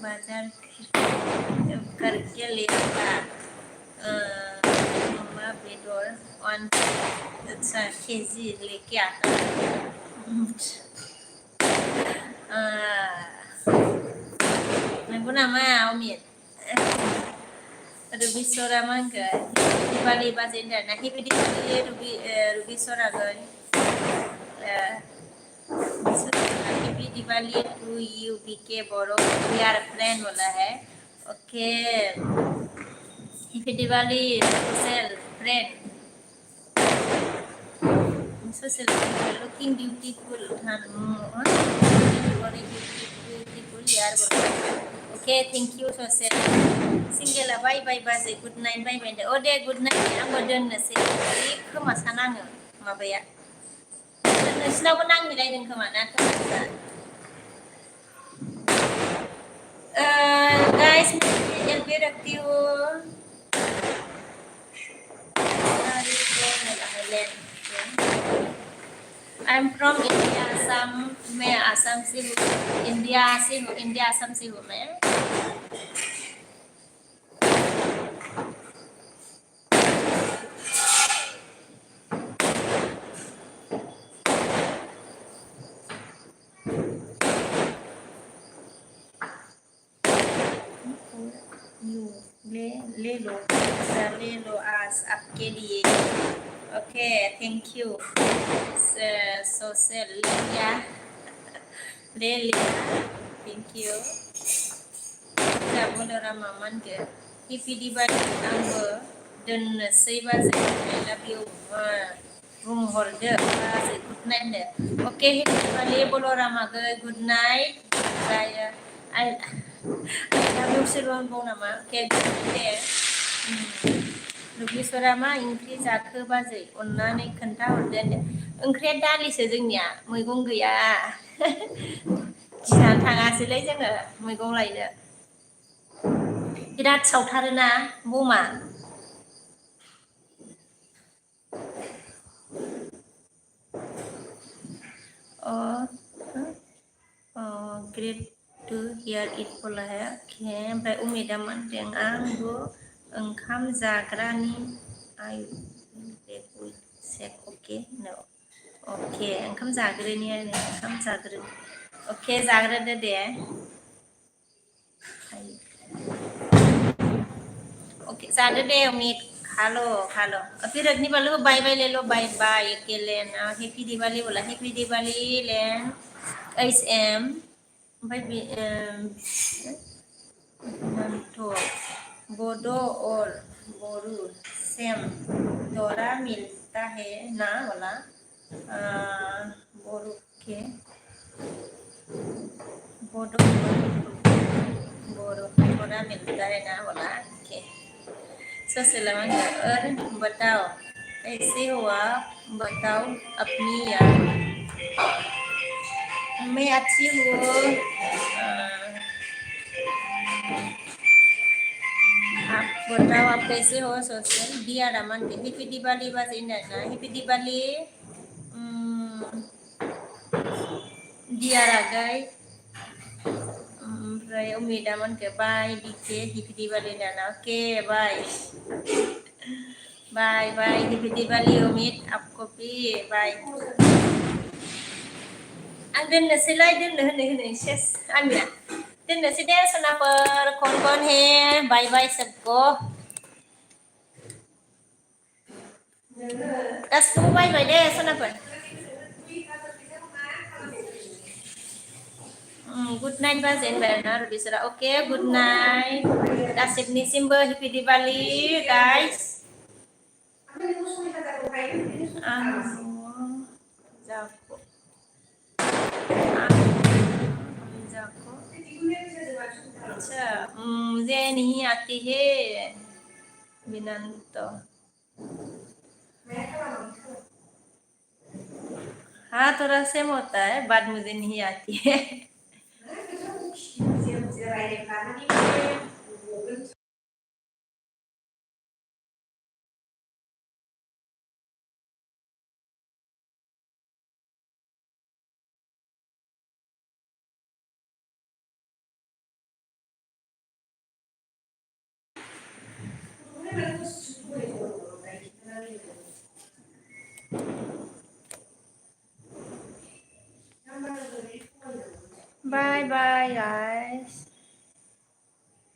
बाजार करके लेगा मम्मा बेदर 1 केजी लेके आता नंगौ नामा अमित रुबिसरा मांगो दिवाली बाजै होनदों ना हेपि दिवाली रुबिसरा गै happy Diwali to you BK Boro we are friend बोला है okay happy Diwali social friend social looking beautiful very beautiful यार बोला ओके थैंक यू सोशल सिंगेला बाय बाय बाजै गुड नाइट बाय बाय ओ दे गुड नाइट आंबो दोननोसै खोमा सानाङो माबाया नोंसिनावबो नांहैलायदों खोमा ना खोमा गाइस एलबी रखती हूँ I am from India Assam मैं असम से हूँ इंडिया असम से हूँ मैं ले लो आज आपके लिए ओके थैंक यू सोशल लिया ले लिया थैंक यू बोलरा मामान के हैप्पी दिवाली आंबो दोननोसै बाजै आई लाभ यू बुंहरदो बाजै गुड नाइट दे ओके हैप्पी दिवाली बोलरामा गै गुड नाइट जायो आई सिलवान बाव नामा के दे रुबिसरा मा ओंख्रि जाखो बाजै अननानै खोन्थाहरदो ओंख्रिया दालिसो जोंनिया मैगं गैया गिनानै थाङासैलै जोङो मैगं लायनो बिराद सावथारोना बमा ग्रेट टू हियर इट बोला है ओमफ्राय उमेदा मोनदों आंबो ओंखाम जाग्रानि आइ सेक ओके नो ओके ओंखाम जाग्रोनि ओंखाम जाग्रो ओके जाग्रोदो दे ओके जादो दे अमित खा लो फिर रखने वाले को बाय बाय ले लो बाय बाय के लेन हैप्पी दिवाली बोला हैप्पी दिवाली लेन एस एम भाई तो बोडो और बोरू सेम तोरा मिलता है ना बोला बोरू के बोडो बोरू थोड़ा मिलता है ना बोला के ससलाम और बताओ कैसे हुआ बताओ अपनी यार मैं अच्छी हूँ आप बताओ आप कैसे हो सोशल दिया रमन हैप्पी दिवाली बस इंडिया हैप्पी दिवाली दिया रागाय ओमफ्राय उमिदामोन के बाय डीके हैप्पी दिवाली दाना ओके बाय बाय बाय हैप्पी दिवाली उमिद आपको भी बाय आं दोननोसैलाय दोननो होनो सेस आंनिया दोननोसै दे सनाफोर कौन है बाय बाय सबको गासिखौबो बाय बाय दे सनाफोर गुड नाइट बाजेनबाय आरोना बिसोरा ओके गुड नाइट गासिबनिसिमबो हैप्पी दिवाली गाइस जाको अच्छा मुझे नहीं आती है विनंत हाँ थोड़ा सेम होता है बात मुझे नहीं आती है Bye bye guys.